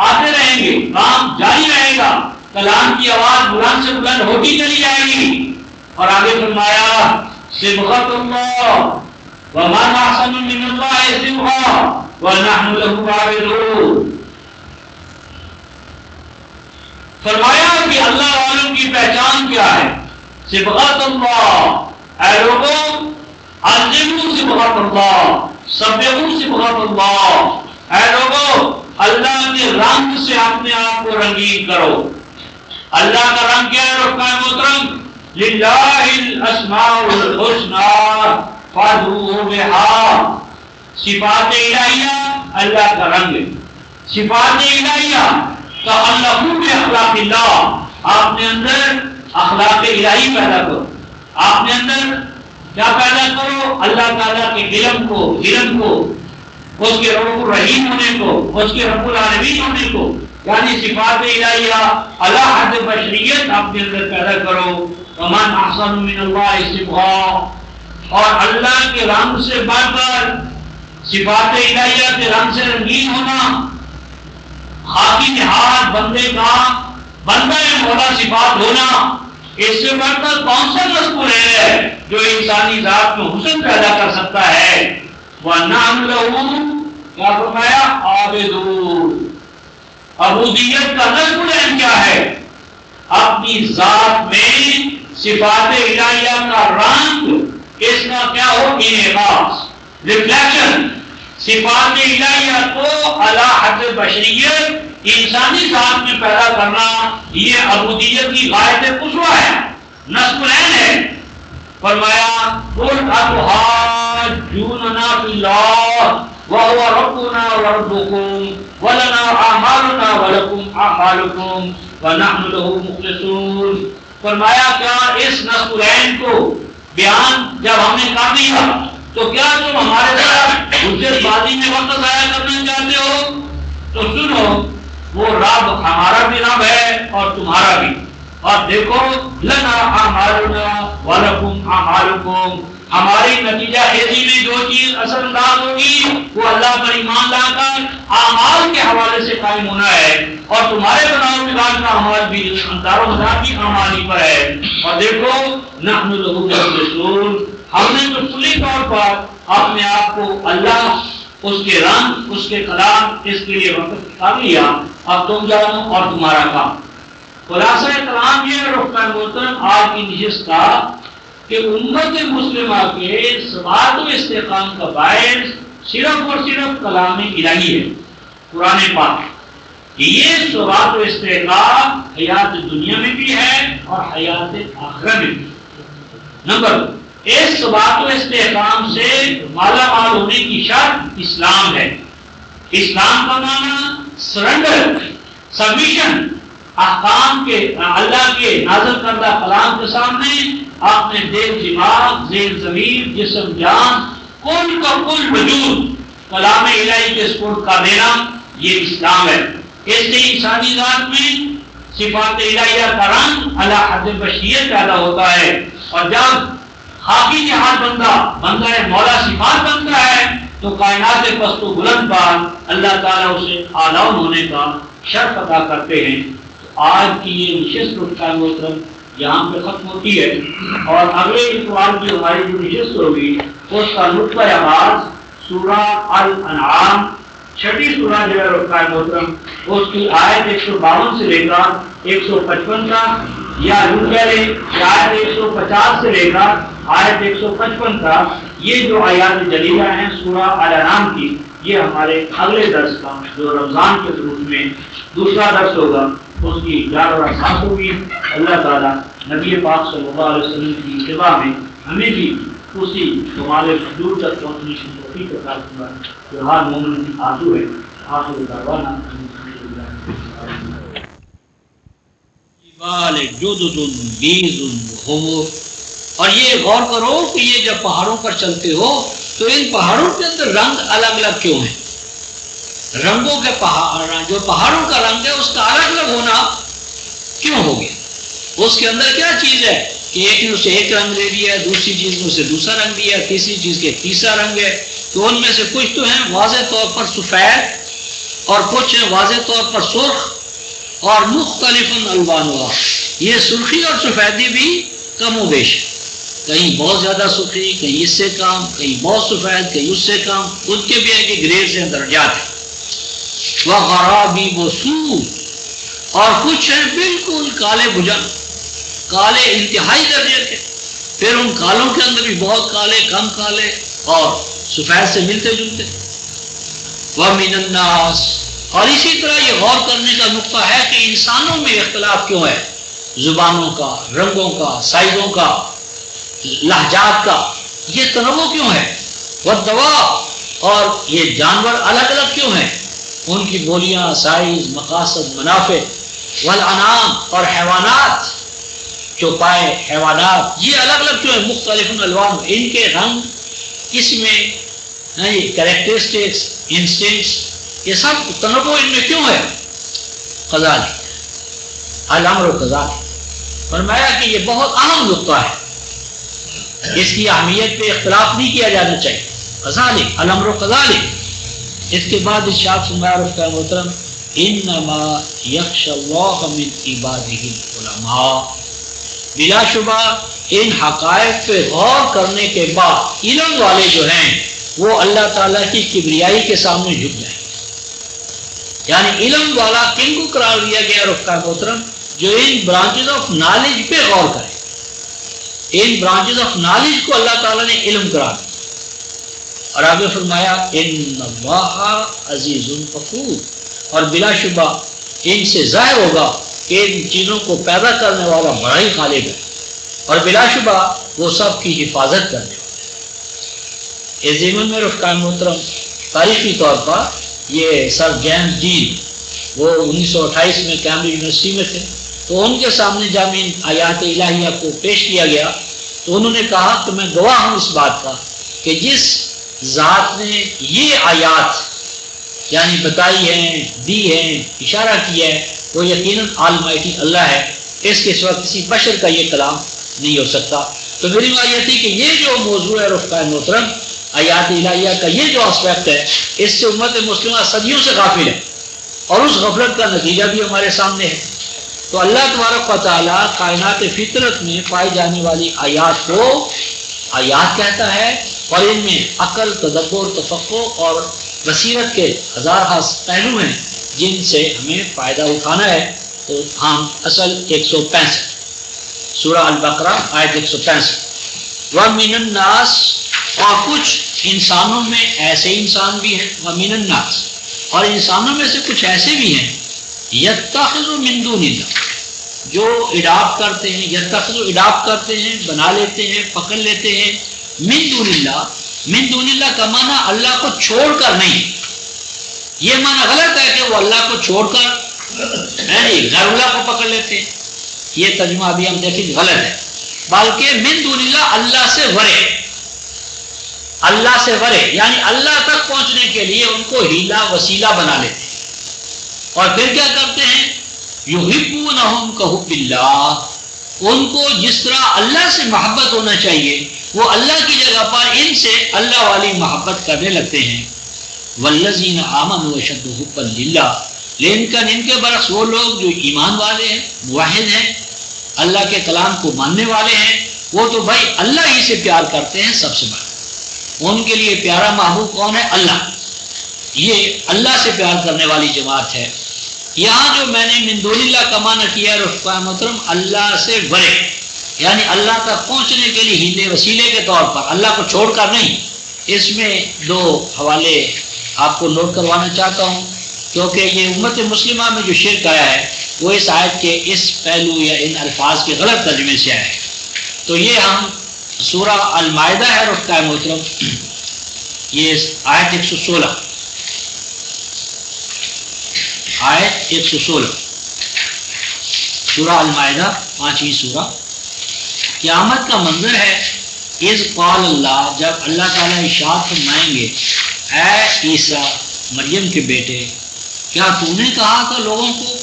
آتے رہیں گے, کام جاری رہے گا, کلام کی آواز بلند سے بلند ہوتی چلی جائے گی. اور آگے فرمایا صبغۃ اللہ ومن احسن من اللہ صبغۃ ونحن له عابدون. فرمایا کہ اللہ والوں کی پہچان کیا ہے؟ صبغۃ اللہ. اے لوگوں عظموا صبغۃ اللہ, سبحوا صبغۃ اللہ. اے لوگوں اللہ کے رنگ سے اپنے آپ کو رنگین کرو. اللہ کا رنگ کیا ہے رکھا محترم؟ للہ الاسماء الحسنى فادعوه بها. صفات الہیہ اللہ کا رنگ ہے. صفات الہیہ تخلقوا باخلاق اللہ. آپ نے اندر اخلاق الہی پیدا کرو. آپ نے اندر کیا پیدا کرو؟ اللہ تعالیٰ کے علم کو, اس کے رب الرحیم ہونے کو, اس کے رب العالمین ہونے کو, یعنی صفات الہیہ علی حد بشریت آپ کے اندر پیدا کرو. ومن احسن من اللہ صبغۃ. اور اللہ کے رنگ سے بڑھ کر صفات الہیہ کے رنگ سے رنگین ہونا, خاکی نہاد بندے کا بندہ مولا صفات ہونا, اس سے بڑھ کر کون سا مذکور ہے جو انسانی ذات میں حسن پیدا کر سکتا ہے؟ وَنَحْنُ لَهُ کیا فرمایا؟ عابدون. عبودیت کا نظم العلم کیا ہے؟ اپنی ذات میں صفات الہیہ کا رنگ, اس کا کیا ہو؟ انعکاس, ریفلیکشن. صفات الہیہ کو علی حد بشریت انسانی ذات میں پیدا کرنا, یہ عبودیت کی غایت قصویٰ ہے, نصب العین ہے. فرمایا قل اتحاجوننا فی اللہ وهو ربنا وربکم ولنا اعمالنا ولکم اعمالکم ونحن له مخلصون. فرمایا کیا اس نصب العین کو بیان جب ہم نے کر دیا تو کیا تم ہمارے ساتھ حجت بازی میں وقت ضائع کرنا چاہتے ہو؟ تو سنو, وہ رب ہمارا بھی رب ہے اور تمہارا بھی. اور دیکھو لنا اعمالنا ولکم اعمالکم, ہماری نتیجہ خیزی میں جو چیز اثر انداز ہوگی وہ اللہ پر ایمان لا کر اعمال کے حوالے سے قائم ہونا ہے, اور تمہارے بناؤ مزاج کا عمل بھی اندار و مزاج کی اعمال ہی پر ہے. اور دیکھو نحن له مخلصون, ہم نے تو کلی طور پر اپنے آپ کو اللہ, اس کے رنگ, اس کے کلام, اس کے لیے وقت کر لیا. اب تم جانو اور تمہارا کام. خلاصہ کلام یہ رکن محترم آج کی نشست کا کہ امت مسلمہ کے ثبات و استحکام کا باعث صرف اور صرف کلام الہی ہے, قرآن پاک. یہ ثبات و استحکام حیات دنیا میں بھی ہے اور حیات آخرہ میں بھی. نمبر دو, اس ثبات و استحکام سے مالا مال ہونے کی شرط اسلام ہے. اسلام کا معنی سرنڈر, سبمیشن, احکام کے, اللہ کے نازل کردہ کلام کے سامنے اپنے دل, دماغ, ذہن, ضمیر, جسم, جان, کل کا کل وجود کلام الہی کے سپرد کر دینا, یہ اسلام ہے. اس سے انسانی ذات میں صفات الہیہ کا رنگ علی حد بشریت پیدا ہوتا ہے. اور جب خاکی نہاد بندہ مولا صفات بنتا ہے تو کائنات پست و بلند پر اللہ تعالیٰ اسے اعلیٰ ہونے کا شرف عطا کرتے ہیں. آج کی یہ نشست رکھتا محترم یہاں پہ ختم ہوتی ہے, اور اگلے اتوار کی ہماری جو نشست ہوگی اس کا نطفہ آغاز سورہ الانعام, چھٹی سورہ جو ہے رکھتا ہے محترم, اس کی آیت 152 سے لے کر 155 کا یا یوں کہہ لیں کہ آیت 150 سے لے کر آیت 155 کا یہ جو آیات جلیلہ ہیں سورہ الانعام کی، یہ ہمارے اگلے درس کا جو رمضان کے دروس میں دوسرا درس ہوگا اس کی 11 اساس ہوگی۔ اللہ تعالیٰ نبی پاک صلی اللہ علیہ وسلم کی اتباع میں ہمیں بھی اسی تمہارے حضور تک پہنچنے کی توفیق عطا فرمائے جو ہر مومن کی آرزو ہے۔ آخر دعوانا اور یہ غور کرو کہ یہ جب پہاڑوں پر چلتے ہو تو ان پہاڑوں کے اندر رنگ الگ الگ کیوں ہیں؟ رنگوں کے جو پہاڑوں کا رنگ ہے اس کا الگ الگ ہونا کیوں ہو گیا؟ اس کے اندر کیا چیز ہے کہ ایک نے اسے ایک رنگ دے دیا، دوسری چیز نے اسے دوسرا رنگ دیا، تیسری چیز کے تیسرا رنگ ہے؟ تو ان میں سے کچھ تو ہیں واضح طور پر سفید اور کچھ ہیں واضح طور پر سرخ اور مختلف الوانها۔ یہ سرخی اور سفیدی بھی کم و بیش، کہیں بہت زیادہ سرخی، کہیں اس سے کم، کہیں بہت سفید، کہیں اس سے کم، ان کے بھی ہے کہ گریڈز ہیں، درجات ہیں۔ وغرابیب سود، اور کچھ ہیں بالکل کالے بھجن، کالے انتہائی درجے کے، پھر ان کالوں کے اندر بھی بہت کالے، کم کالے اور سفید سے ملتے جلتے۔ ومن الناس، اور اسی طرح یہ غور کرنے کا نقطہ ہے کہ انسانوں میں اختلاف کیوں ہے، زبانوں کا، رنگوں کا، سائزوں کا، لہجات کا، یہ تنوع کیوں ہے؟ والدواب، اور یہ جانور الگ الگ کیوں ہیں، ان کی بولیاں، سائز، مقاصد، منافع۔ والانعام، اور حیوانات، چوپائے حیوانات، یہ الگ الگ کیوں ہیں؟ مختلف الوان، ان کے رنگ، اس میں کریکٹرسٹکس، انسٹنکٹس، یہ سب تنوع ان میں کیوں ہے؟ قذالک الامر قذالک، فرمایا کہ یہ بہت اہم نقطہ ہے، اس کی اہمیت پہ اختلاف نہیں کیا جانا چاہیے۔ قذالک الامر قذالک۔ اس کے بعد ارشاد فرمایا رفقا محترم، انما یخشی اللہ من عبادہ العلماء، بلا شبہ ان حقائق پہ غور کرنے کے بعد علم والے جو ہیں وہ اللہ تعالیٰ کی کبریائی کے سامنے جھک جائیں۔ یعنی علم والا کن کو قرار دیا گیا رفقا محترم؟ جو ان برانچز آف نالج پہ غور کرے، ان برانچز آف نالج کو اللہ تعالیٰ نے علم قرار دیا۔ اور آگے فرمایا ان اللہ عزیز غفور، اور بلا شبہ ان سے ظاہر ہوگا کہ ان چیزوں کو پیدا کرنے والا بڑا ہی غالب ہے، اور بلا شبہ وہ سب کی حفاظت کرنے والا ہے۔ اس ضمن میں رفقا محترم تاریخی طور پر یہ سر جیمز ڈین، وہ 1928 میں کیمبرج یونیورسٹی میں تھے، تو ان کے سامنے جب ان آیات الہیہ کو پیش کیا گیا تو انہوں نے کہا کہ میں گواہ ہوں اس بات کا کہ جس ذات نے یہ آیات یعنی بتائی ہیں، دی ہیں، اشارہ کیا ہے، وہ یقیناً آلمائٹی اللہ ہے، اس کے سوا کسی بشر کا یہ کلام نہیں ہو سکتا۔ تو میری بات یہ تھی کہ یہ جو موضوع ہے رفقا محترم، آیات الہیہ کا یہ جو اسپیکٹ ہے، اس سے امت مسلمہ صدیوں سے غافل ہے، اور اس غفلت کا نتیجہ بھی ہمارے سامنے ہے۔ تو اللہ تبارک و تعالیٰ کائنات فطرت میں پائی جانے والی آیات کو آیات کہتا ہے، اور ان میں عقل، تدبر، تفقہ اور بصیرت کے ہزارہ پہلو ہیں جن سے ہمیں فائدہ اٹھانا ہے۔ تو ہم اصل 165 سورہ البقرہ آیت 165، وَمِنَ النَّاسِ، اور کچھ انسانوں میں ایسے انسان بھی ہیں، وَمِنَ النَّاسِ، اور انسانوں میں سے کچھ ایسے بھی ہیں، يَتَّخِذُ مِن دُونِ اللَّهِ، جو اڈاپٹ کرتے ہیں، يَتَّخِذُ اڈاپٹ کرتے ہیں، بنا لیتے ہیں، پکڑ لیتے ہیں، من دون اللہ، من دون اللہ کا معنی اللہ کو چھوڑ کر نہیں، یہ معنی غلط ہے کہ وہ اللہ کو چھوڑ کر غیر اللہ کو پکڑ لیتے ہیں، یہ ترجمہ ابھی ہم دیکھیں غلط ہے، بلکہ من دون اللہ، اللہ سے ورے، اللہ سے ورے، یعنی اللہ تک پہنچنے کے لیے ان کو ہیلا وسیلہ بنا لیتے ہیں، اور پھر کیا کرتے ہیں؟ یحبونہم کحب اللہ، ان کو جس طرح اللہ سے محبت ہونا چاہیے وہ اللہ کی جگہ پر ان سے اللہ والی محبت کرنے لگتے ہیں۔ والذین آمنوا اشد حبا للہ، لیکن ان کے برعکس وہ لوگ جو ایمان والے ہیں، موحد ہیں، اللہ کے کلام کو ماننے والے ہیں، وہ تو بھائی اللہ ہی سے پیار کرتے ہیں سب سے بڑا، ان کے لیے پیارا محبوب کون ہے؟ اللہ، یہ اللہ سے پیار کرنے والی جماعت ہے۔ یہاں جو میں نے من دون اللہ کا معنی کیا رفقا محترم اللہ سے بڑے، یعنی اللہ تک پہنچنے کے لیے ہیلے وسیلے کے طور پر، اللہ کو چھوڑ کر نہیں۔ اس میں دو حوالے آپ کو نوٹ کروانا چاہتا ہوں، کیونکہ یہ امت مسلمہ میں جو شرک آیا ہے وہ اس آیت کے اس پہلو یا ان الفاظ کے غلط ترجمے سے آیا ہے۔ تو یہ ہم سورہ المائدہ ہے رفقا محترم، یہ آیت 116، آیت 116 سورہ المائدہ 5ویں سورہ۔ قیامت کا منظر ہے، اذ قال اللہ، جب اللہ تعالیٰ ارشاد فرمائیں گے اے عیسیٰ مریم کے بیٹے، کیا تو نے کہا تھا لوگوں کو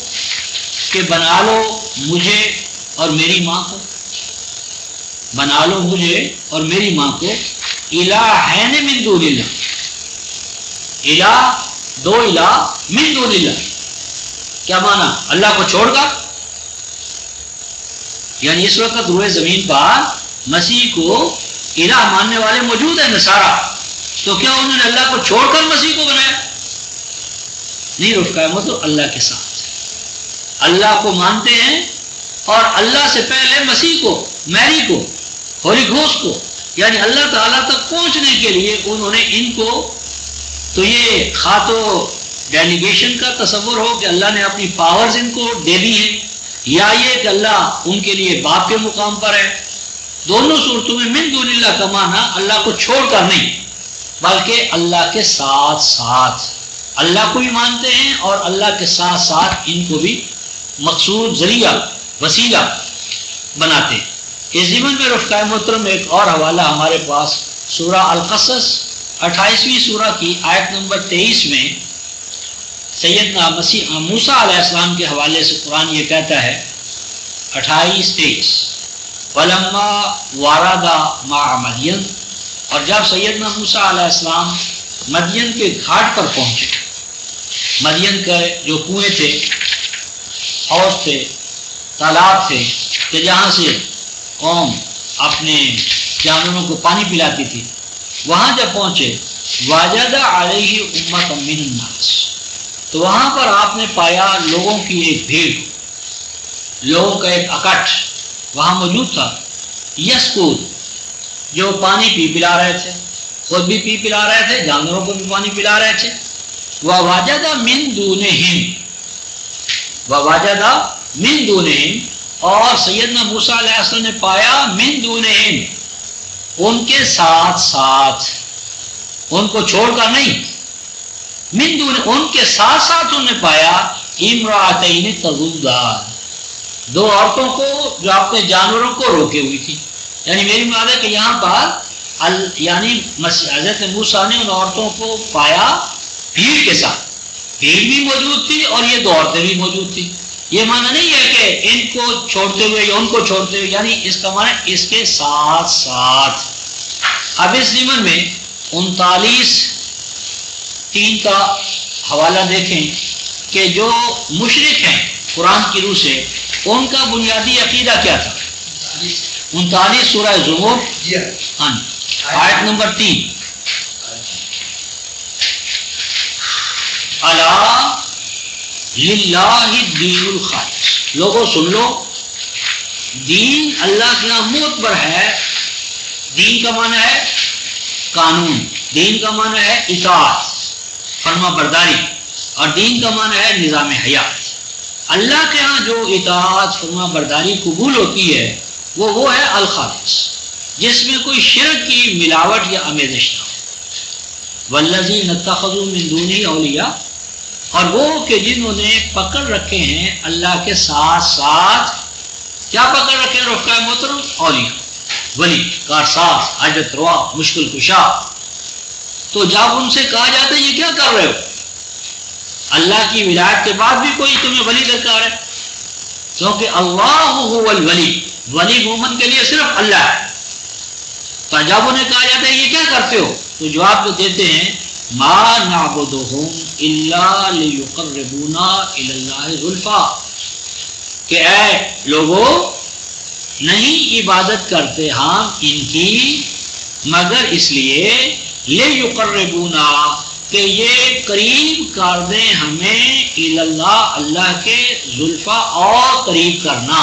کہ بنا لو مجھے اور میری ماں کو، بنا لو مجھے اور میری ماں کو الہین من دون اللہ، الہ دو الہ من دون اللہ، کیا مانا؟ اللہ کو چھوڑ کر، یعنی اس وقت روئے زمین پر مسیح کو الہ ماننے والے موجود ہیں نصارہ، تو کیا انہوں نے اللہ کو چھوڑ کر مسیح کو بنایا؟ نہیں رفقا مطلب اللہ کے ساتھ اللہ کو مانتے ہیں، اور اللہ سے پہلے مسیح کو، میری کو، ہولی گھوسٹ کو، یعنی اللہ تعالیٰ تک پہنچنے کے لیے انہوں نے ان کو، تو یہ خاتو ڈیلیگیشن کا تصور ہو کہ اللہ نے اپنی پاورز ان کو دے دی ہیں، یا یہ کہ اللہ ان کے لیے باپ کے مقام پر ہے۔ دونوں صورتوں میں من دون اللہ کا معنی اللہ کو چھوڑ کر نہیں، بلکہ اللہ کے ساتھ ساتھ اللہ کو بھی مانتے ہیں اور اللہ کے ساتھ ساتھ ان کو بھی مقصود ذریعہ وسیلہ بناتے ہیں۔ اس ضمن میں رفقا محترم ایک اور حوالہ ہمارے پاس سورہ القصص 28ویں سورہ کی آیت نمبر 23 میں سیدنا موسیٰ علیہ السلام کے حوالے سے قرآن یہ کہتا ہے 28-23 وَلَمَّا وَارَدَ مَعَ مَدْيَنَ، اور جب سیدنا موسیٰ علیہ السلام مدین کے گھاٹ پر پہنچے، مدین کے جو کنویں تھے، حوض تھے، تالاب تھے کہ جہاں سے قوم اپنے جانوروں کو پانی پلاتی تھی، وہاں جب پہنچے وَجَدَ عَلَيْهِ أُمَّةً مِّنَ النَّاسِ، تو وہاں پر آپ نے پایا لوگوں کی ایک بھیڑ، لوگوں کا ایک اکٹھ وہاں موجود تھا، یسکون، جو پانی پلا رہے تھے، خود بھی پلا رہے تھے، جانوروں کو بھی پانی پلا رہے تھے۔ وَوَجَدَ مِن دُونِهِمْ، وَوَجَدَ مِن دُونِهِمْ، اور سیدنا موسیٰ علیہ السلام نے پایا من دونہم، ان کے ساتھ ساتھ، ان کو چھوڑ کر نہیں، من دون، ان کے ساتھ ساتھ انہوں نے پایا امرأتین تذودان، دو عورتوں کو جو اپنے جانوروں کو روکے ہوئی تھی۔ یعنی میری مراد ہے کہ یہاں پر یعنی حضرت موسیٰ نے ان عورتوں کو پایا بھیڑ کے ساتھ، بھیڑ بھی موجود تھی اور یہ دو عورتیں بھی موجود تھی۔ یہ معنی نہیں ہے کہ ان کو چھوڑتے ہوئے یا ان کو چھوڑتے ہوئے، یعنی اس کا معنی اس کے ساتھ ساتھ۔ اب اس ضمن میں 39:3 کا حوالہ دیکھیں کہ جو مشرک ہیں قرآن کی روح سے، ان کا بنیادی عقیدہ کیا تھا؟ 39 سورہ زمر، ہاں آیت نمبر 3، الا للہ الدین الخالص، لوگوں سن لو، دین اللہ کے یہاں معتبر ہے۔ دین کا معنی ہے قانون، دین کا معنی ہے اطاعت، فرما برداری، اور دین کا معنی ہے نظام حیات۔ اللہ کے ہاں جو اطاعت فرما برداری قبول ہوتی ہے وہ ہے الخالص، جس میں کوئی شرک کی ملاوٹ یا آمیزش نہ ہو۔ والذین اتخذوا من دونہ اولیاء، اور وہ کہ جنہوں نے پکڑ رکھے ہیں اللہ کے ساتھ ساتھ، کیا پکڑ رکھے ہیں رفقا محترم؟ اولیاء، ولی، کارساز، حاجت روا، مشکل کشا۔ تو جب ان سے کہا جاتا ہے یہ کیا کر رہے ہو؟ اللہ کی ولایت کے بعد بھی کوئی تمہیں ولی درکار ہے، کیونکہ اللہ هو الولی، ولی مومن کے لیے صرف اللہ ہے۔ تو جب انہیں کہا جاتا ہے یہ کیا کرتے ہو، تو جواب جو دیتے ہیں ما نعبدہم الا لیقربونا الی اللہ زلفا، کہ اے لوگوں نہیں عبادت کرتے ہم ان کی مگر اس لیے لیقربونا، کہ یہ قریب کر دیں ہمیں اللہ، اللہ کے زلفا اور قریب کرنا.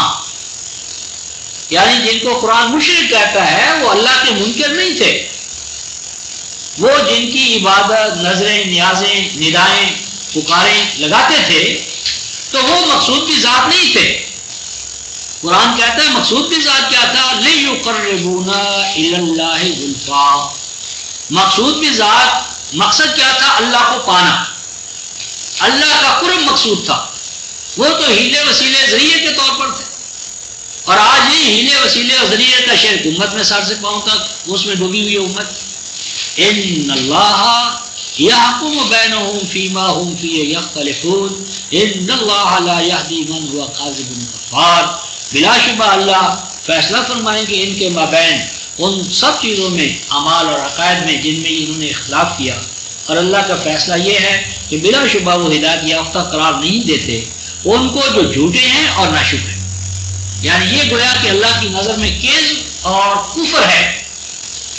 یعنی جن کو قرآن مشرک کہتا ہے وہ اللہ کے منکر نہیں تھے، وہ جن کی عبادت، نظریں، نیازیں، ندائیں، پکاریں لگاتے تھے تو وہ مقصود بھی ذات نہیں تھے. قرآن کہتا ہے مقصود بھی ذات کیا تھا؟ لِيُقَرِّبُونَا إِلَى اللَّهِ زُلْفَىٰ. مقصود بھی ذات، مقصد کیا تھا؟ اللہ کو پانا، اللہ کا قرب مقصود تھا. وہ تو ہیلے وسیلے ذریعے کے طور پر تھے. اور آج یہ ہیلے وسیلے اور ذریعے کا شرک امت میں سر سے پاؤں تک اس میں ڈوبی ہوئی امت. ان اللہ یحکم بینہم فیما ہم فیہ یختلفون ان اللہ لا یہدی من هو کاذب کفار. بلا شبہ اللہ فیصلہ فرمائیں گے ان کے مابین ان سب چیزوں میں، اعمال اور عقائد میں جن میں انہوں نے اختلاف کیا. اور اللہ کا فیصلہ یہ ہے کہ بلا شبہ وہ ہدایت یافتہ قرار نہیں دیتے ان کو جو جھوٹے ہیں اور ناشکر ہیں. یعنی یہ گویا کہ اللہ کی نظر میں کذب اور کفر ہے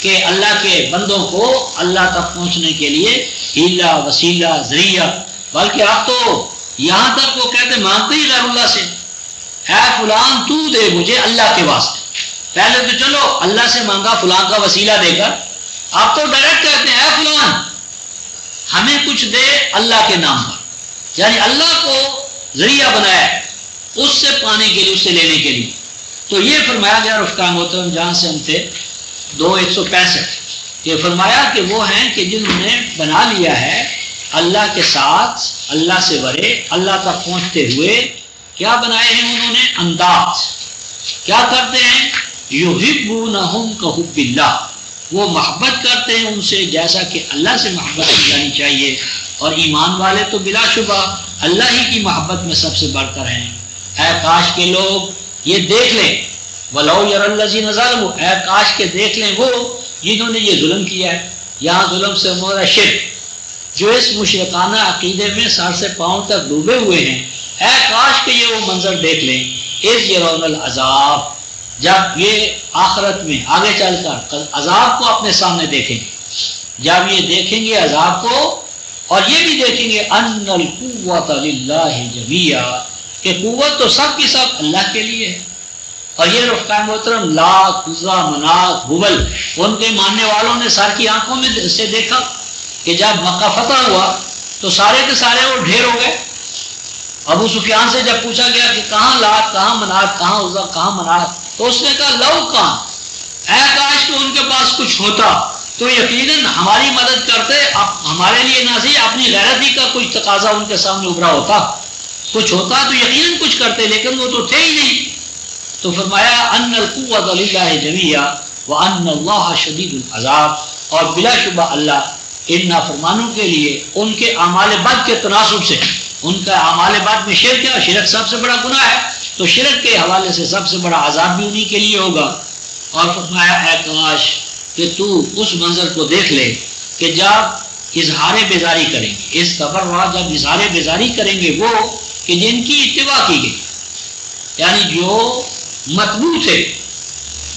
کہ اللہ کے بندوں کو اللہ تک پہنچنے کے لیے ہیلا، وسیلہ، ذریعہ، بلکہ اب تو یہاں تک وہ کہتے مانگتے ہی غیر اللہ سے، اے فلان تو دے مجھے اللہ کے واسطے. پہلے تو چلو اللہ سے مانگا فلان کا وسیلہ دے کر، اب تو ڈائریکٹ کہتے ہیں اے فلان ہمیں کچھ دے اللہ کے نام پر. یعنی اللہ کو ذریعہ بنایا اس سے پانے کے لیے، اس سے لینے کے لیے. تو یہ فرمایا گیا رفقا محترم جہاں سے ہم تھے 2:165 یہ فرمایا کہ وہ ہیں کہ جنہوں نے بنا لیا ہے اللہ کے ساتھ، اللہ سے برے، اللہ تک پہنچتے ہوئے کیا بنائے ہیں انہوں نے؟ انداز. کیا کرتے ہیں؟ یحبونہم کحب اللہ. وہ محبت کرتے ہیں ان سے جیسا کہ اللہ سے محبت کی جانی چاہیے. اور ایمان والے تو بلا شبہ اللہ ہی کی محبت میں سب سے بڑھ کر ہیں. اے کاش کے لوگ یہ دیکھ لیں، وَلَوْ يَرَى الَّذِينَ ظَلَمُوا، اے کاش کے دیکھ لیں وہ جنہوں نے یہ ظلم کیا ہے. یہاں ظلم سے مراد شرک، جو اس مشرکانہ عقیدے میں سر سے پاؤں تک ڈوبے ہوئے ہیں. اے کاش کہ یہ وہ منظر دیکھ لیں اِذْ يَرَوْنَ الْعَذَابَ، جب یہ آخرت میں آگے چل کر عذاب کو اپنے سامنے دیکھیں گے. جب یہ دیکھیں گے عذاب کو اور یہ بھی دیکھیں گے ان القوۃ للہ جمیعا، کہ قوت تو سب کی سب اللہ کے لیے ہے. اور یہ رفقا محترم لات، عزا، منات، ہبل ان کے ماننے والوں نے سر کی آنکھوں میں سے دیکھا کہ جب مکہ فتح ہوا تو سارے کے سارے وہ ڈھیر ہو گئے. ابو سفیان سے جب پوچھا گیا کہ کہاں لات، کہاں منات، کہاں عزا، کہاں منات، تو اس نے کہا لو کان، اے کاش کہ ان کے پاس کچھ ہوتا تو یقیناً ہماری مدد کرتے. اب ہمارے لیے نہ صحیح اپنی غیرت ہی کا کچھ تقاضا ان کے سامنے ابھرا ہوتا، کچھ ہوتا تو یقیناً کچھ کرتے، لیکن وہ تو تھے ہی نہیں. تو فرمایا ان القوۃ للہ جمیعا وان اللہ شدید العذاب. اور بلا شبہ اللہ ان نافرمانوں کے لیے ان کے اعمال بد کے تناسب سے، ان کا اعمال بد میں شرک ہے، شرک سب سے بڑا گناہ ہے، تو شرک کے حوالے سے سب سے بڑا عذاب بھی انہی کے لیے ہوگا. اور فرمایا اے کاش کہ تو اس منظر کو دیکھ لے کہ جب اظہار بیزاری کریں گے، اس تبرع جب اظہار بیزاری کریں گے وہ کہ جن کی اتباع کی گئی، یعنی جو مطبوع تھے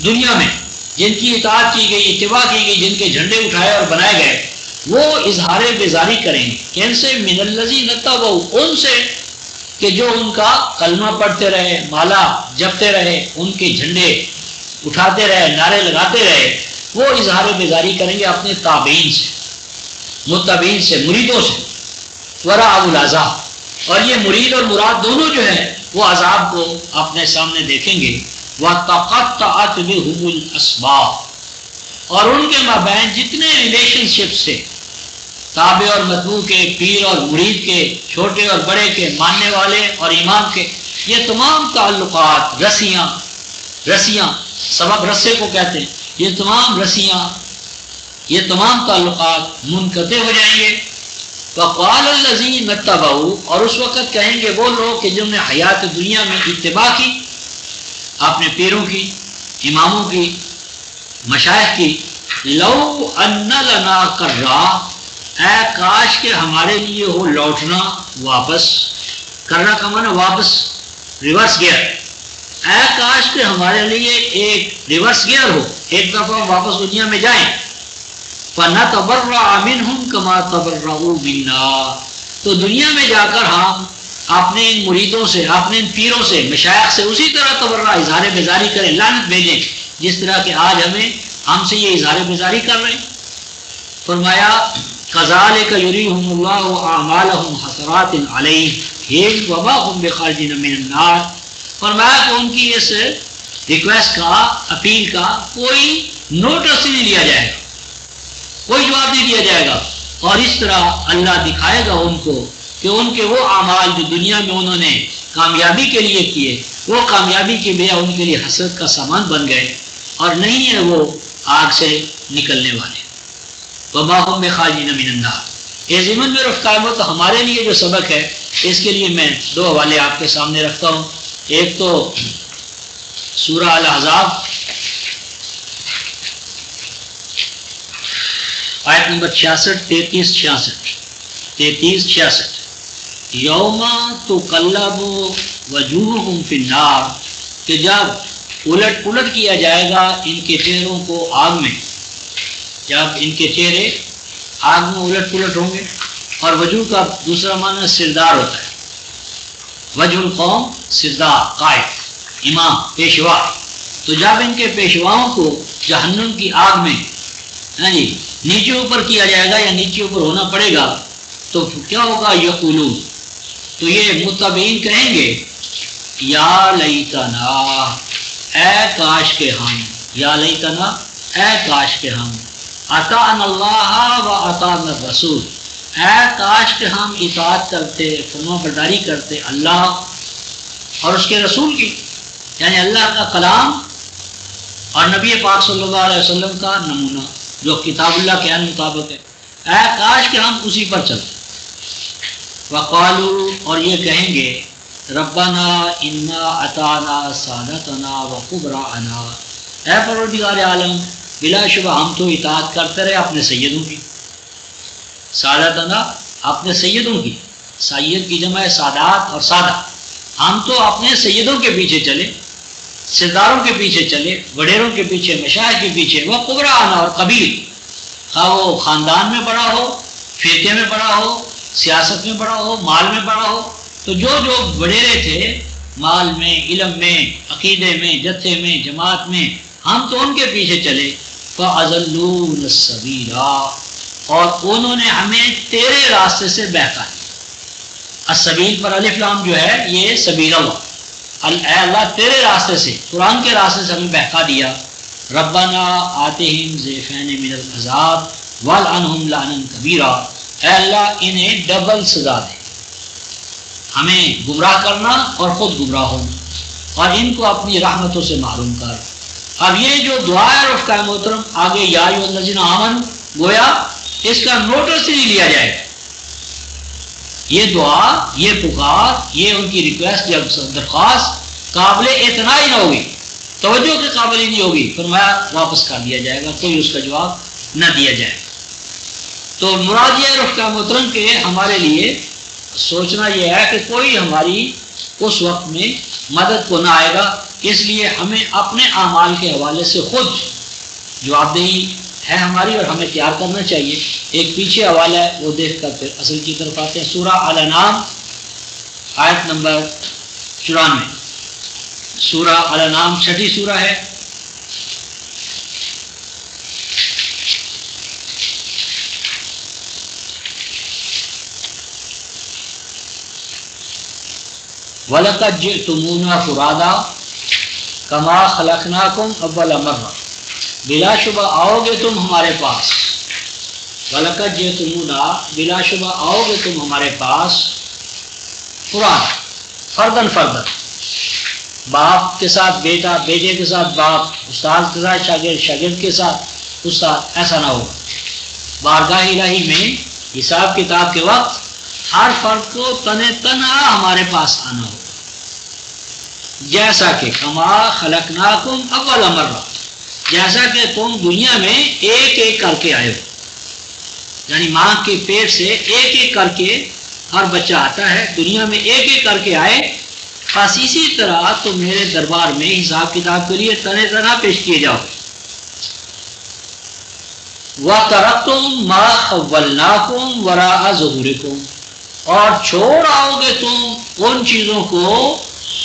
دنیا میں، جن کی اطاعت کی گئی، اتباع کی گئی، جن کے جھنڈے اٹھائے اور بنائے گئے، وہ اظہار بیزاری کریں گے. کن سے؟ من الذین اتبعوا، ان سے کہ جو ان کا کلمہ پڑھتے رہے، مالا جپتے رہے، ان کے جھنڈے اٹھاتے رہے، نعرے لگاتے رہے، وہ اظہار بیزاری کریں گے اپنے تابعین سے، متبعین سے، مریدوں سے. ورأوا العذاب، اور یہ مرید اور مراد دونوں جو ہیں وہ عذاب کو اپنے سامنے دیکھیں گے. وَتَقَطَّعَتْ بِهُمُ الْأَسْبَابُ، اور ان کے مابین جتنے ریلیشن شپس تھے تابع اور متبوع کے، پیر اور مرید کے، چھوٹے اور بڑے کے، ماننے والے اور امام کے، یہ تمام تعلقات، رسیاں سبب رسے کو کہتے ہیں، یہ تمام رسیاں، یہ تمام تعلقات منقطع ہو جائیں گے. وقال الذین اتبعوا، اور اس وقت کہیں گے وہ لوگ کہ جنہوں نے حیات دنیا میں اتباع کی اپنے پیروں کی، اماموں کی، مشائخ کی، لو ان لنا کرا، اے کاش کہ ہمارے لیے ہو لوٹنا، واپس کرنا کا معنی واپس، ریورس گیئر. اے کاش کہ ہمارے لیے ایک ریورس گیئر ہو، ایک دفعہ واپس دنیا میں جائیں. فَنَتَبَرَّأَ مِنْهُمْ كَمَا تَبَرَّؤُوا مِنَّا، تو دنیا میں جا کر ہم اپنے ان مریدوں سے، اپنے ان پیروں سے، مشائخ سے اسی طرح تبرہ اظہار بیزاری کریں، لعنت بھیجیں جس طرح کہ آج ہم سے یہ اظہار بیزاری کر رہے ہیں۔ فرمایا كَذَلِكَ يُرِيهُمُ اللَّهُ أَعْمَالَهُمْ حَسَرَاتٍ عَلَيْهِمْ وَمَا هُمْ بِخَارِجِينَ مِنَ النَّارِ۔ فرمایا کہ ان کی اس ریکویسٹ کا، اپیل کا کوئی نوٹس ہی نہیں لیا جائے گا، کوئی جواب نہیں دیا جائے گا، اور اس طرح اللہ دکھائے گا ان کو کہ ان کے وہ اعمال جو دنیا میں انہوں نے کامیابی کے لیے کیے، وہ کامیابی کے بجائے ان کے لیے حسرت کا سامان بن گئے، اور نہیں ہے وہ آگ سے نکلنے والے۔ وما هم بخارجین من النار۔ یہ ضمن میں رفقائمت تو ہمارے لیے جو سبق ہے، اس کے لیے میں دو حوالے آپ کے سامنے رکھتا ہوں۔ ایک تو سورہ الاحزاب آیت نمبر 66، 33-66 یوم تقلب وجوہہم فی النار، کہ جب الٹ پلٹ کیا جائے گا ان کے چہروں کو آگ میں، جب ان کے چہرے آگ میں الٹ پلٹ ہوں گے۔ اور وجوہ کا دوسرا معنی سردار ہوتا ہے، وجہ القوم سردار، قائد، امام، پیشوا۔ تو جب ان کے پیشواؤں کو جہنم کی آگ میں نیچے اوپر کیا جائے گا یا نیچے اوپر ہونا پڑے گا، تو کیا ہوگا؟ یقولون، تو یہ متبعین کہیں گے یا لیتنا، اے کاش کے ہم، یا لیتنا، اے کاش کے ہم، اطعنا اللہ و اطعنا الرسول، اے کاش کہ ہم اطاعت کرتے، فرما برداری کرتے اللہ اور اس کے رسول کی، یعنی اللہ کا کلام اور نبی پاک صلی اللہ علیہ وسلم کا نمونہ جو کتاب اللہ کے مطابق ہے، اے کاش کہ ہم اسی پر چلتے۔ وقالو، اور یہ کہیں گے ربنا انا اطعنا سادتنا و کبراءنا، اے پروردگار عالم بلا شبہ ہم تو اطاعت کرتے رہے اپنے سیدوں کی، سادتنا اپنے سیدوں کی، سید کی جمع ہے سادات اور سادہ، ہم تو اپنے سیدوں کے پیچھے چلے، سرداروں کے پیچھے چلے، وڈیروں کے پیچھے، مشائخ کے پیچھے، وہ کبراءنا، اور قبیل، خواہ وہ خاندان میں بڑا ہو، فرقے میں بڑا ہو، سیاست میں بڑا ہو، مال میں بڑا ہو، تو جو جو وڈیرے تھے مال میں، علم میں، عقیدے میں، جتھے میں، جماعت میں، ہم تو ان کے پیچھے چلے۔ فَأَضَلُّونَ السَّبِيلَ، اور انہوں نے ہمیں تیرے راستے سے بہکا دیا۔ السبیل پر الف لام جو ہے یہ سبیل اللہ، اے اللہ تیرے راستے سے، قرآن کے راستے سے ہمیں بہکا دیا۔ ربنا آتہم ضعفین من العذاب والعنہم لعنا کبیرا، اے اللہ انہیں ڈبل سزا دے، ہمیں گمراہ کرنا اور خود گمراہ ہونا، اور ان کو اپنی رحمتوں سے محروم کر۔ اب یہ جو دعا ہے رفقہ محترم آگے یا ایھا الذین آمنوا، گویا اس کا نوٹس ہی نہیں لیا جائے گا۔ یہ دعا، یہ پکار، یہ ان کی ریکویسٹ یا درخواست قابل اعتنا ہی نہ ہوگی، توجہ کے قابل ہی نہیں ہوگی، فرمایا واپس کر دیا جائے گا، کوئی اس کا جواب نہ دیا جائے گا۔ تو مراد یہ رفقہ محترم کے ہمارے لیے سوچنا یہ ہے کہ کوئی ہماری اس وقت میں مدد کو نہ آئے گا، اس لیے ہمیں اپنے اعمال کے حوالے سے خود جواب دہی ہے ہماری، اور ہمیں تیار کرنا چاہیے۔ ایک پیچھے حوالہ ہے وہ دیکھ کر پھر اصل کی طرف آتے ہیں۔ سورہ الانعام آیت نمبر 94، سورہ الانعام چھٹی سورہ ہے۔ وَلَقَدْ جِئْتُمُونَا فُرَادَا كَمَا خَلَقْنَاكُمْ أَوَّلَ مَرَّةٍ، بلا شبہ آؤ گے تم ہمارے پاس، وَلَقَدْ جِئْتُمُونَا، بلا شبہ آؤ گے تم ہمارے پاس، قرآن فردن فردن، باپ کے ساتھ بیٹا، بیٹے کے ساتھ باپ، استاد کے ساتھ شاگرد، شاگرد کے ساتھ استاد، ایسا نہ ہو۔ بارگاہ الہی میں حساب کتاب کے وقت ہر فرد کو تنہا ہمارے پاس آنا ہو، جیسا کہ کما خلقناکم اول مرہ، جیسا کہ تم دنیا میں ایک ایک کر کے آئے ہو، یعنی ماں کے پیٹ سے ایک ایک کر کے ہر بچہ آتا ہے، دنیا میں ایک ایک کر کے آئے، بس اسی طرح تم میرے دربار میں حساب کتاب کے لیے تنہا پیش کیے جاؤ۔ وَتَرَكْتُم مَا خَوَّلْنَاكُمْ وَرَاءَ ظُهُورِكُمْ، اور چھوڑ آؤ گے تم ان چیزوں کو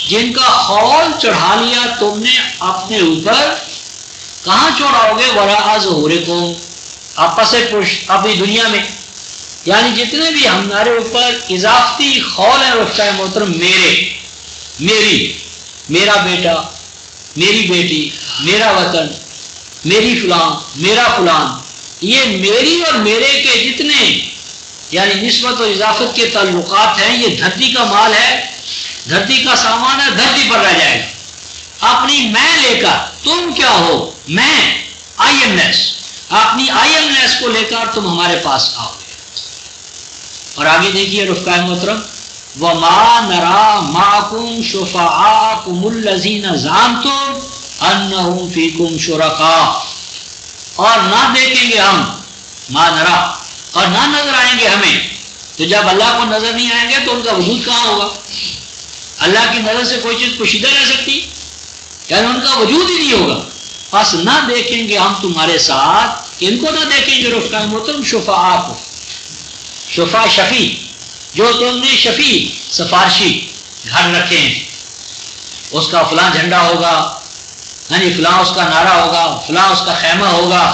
جن کا خول چڑھا لیا تم نے اپنے اوپر. کہاں چھوڑاؤ گے؟ وراء ظہورکم، آپس پشت اپنی دنیا میں. یعنی جتنے بھی ہمارے اوپر اضافتی خول ہے رفتہ محترم، میری، میرا بیٹا، میری بیٹی، میرا وطن، میری فلاں، میرا فلان، یہ میری اور میرے کے جتنے یعنی نسبت اور اضافت کے تعلقات ہیں، یہ دھرتی کا مال ہے، دھرتی کا سامان ہے، دھرتی پر رہ جائے گا. اپنی میں لے کر تم کیا ہو؟ میں آئی ایم نیس، اپنی آئی ایم نیس کو لے کر تم ہمارے پاس آؤ گے. اور آگے دیکھیے رفقائے محترم، وَمَا نَرَا مَعَكُمْ شُفَعَاءَكُمُ الَّذِينَ زَعَمْتُمْ أَنَّهُمْ فِيكُمْ شُرَكَاء، اور نہ دیکھیں گے ہم، ما نرا، اور نہ نظر آئیں گے ہمیں. تو جب اللہ کو نظر نہیں آئیں گے تو ان کا وجود کہاں ہوگا؟ اللہ کی نظر سے کوئی چیز پوشیدہ رہ سکتی؟ یعنی ان کا وجود ہی نہیں ہوگا. بس نہ دیکھیں گے ہم تمہارے ساتھ، ان کو نہ دیکھیں گے رفقا محترم شفاعہ کو. شفا شفیع، جو تم نے شفیع سفارشی گھر رکھے ہیں، اس کا فلاں جھنڈا ہوگا، یعنی فلاں اس کا نعرہ ہوگا، فلاں اس کا خیمہ ہوگا،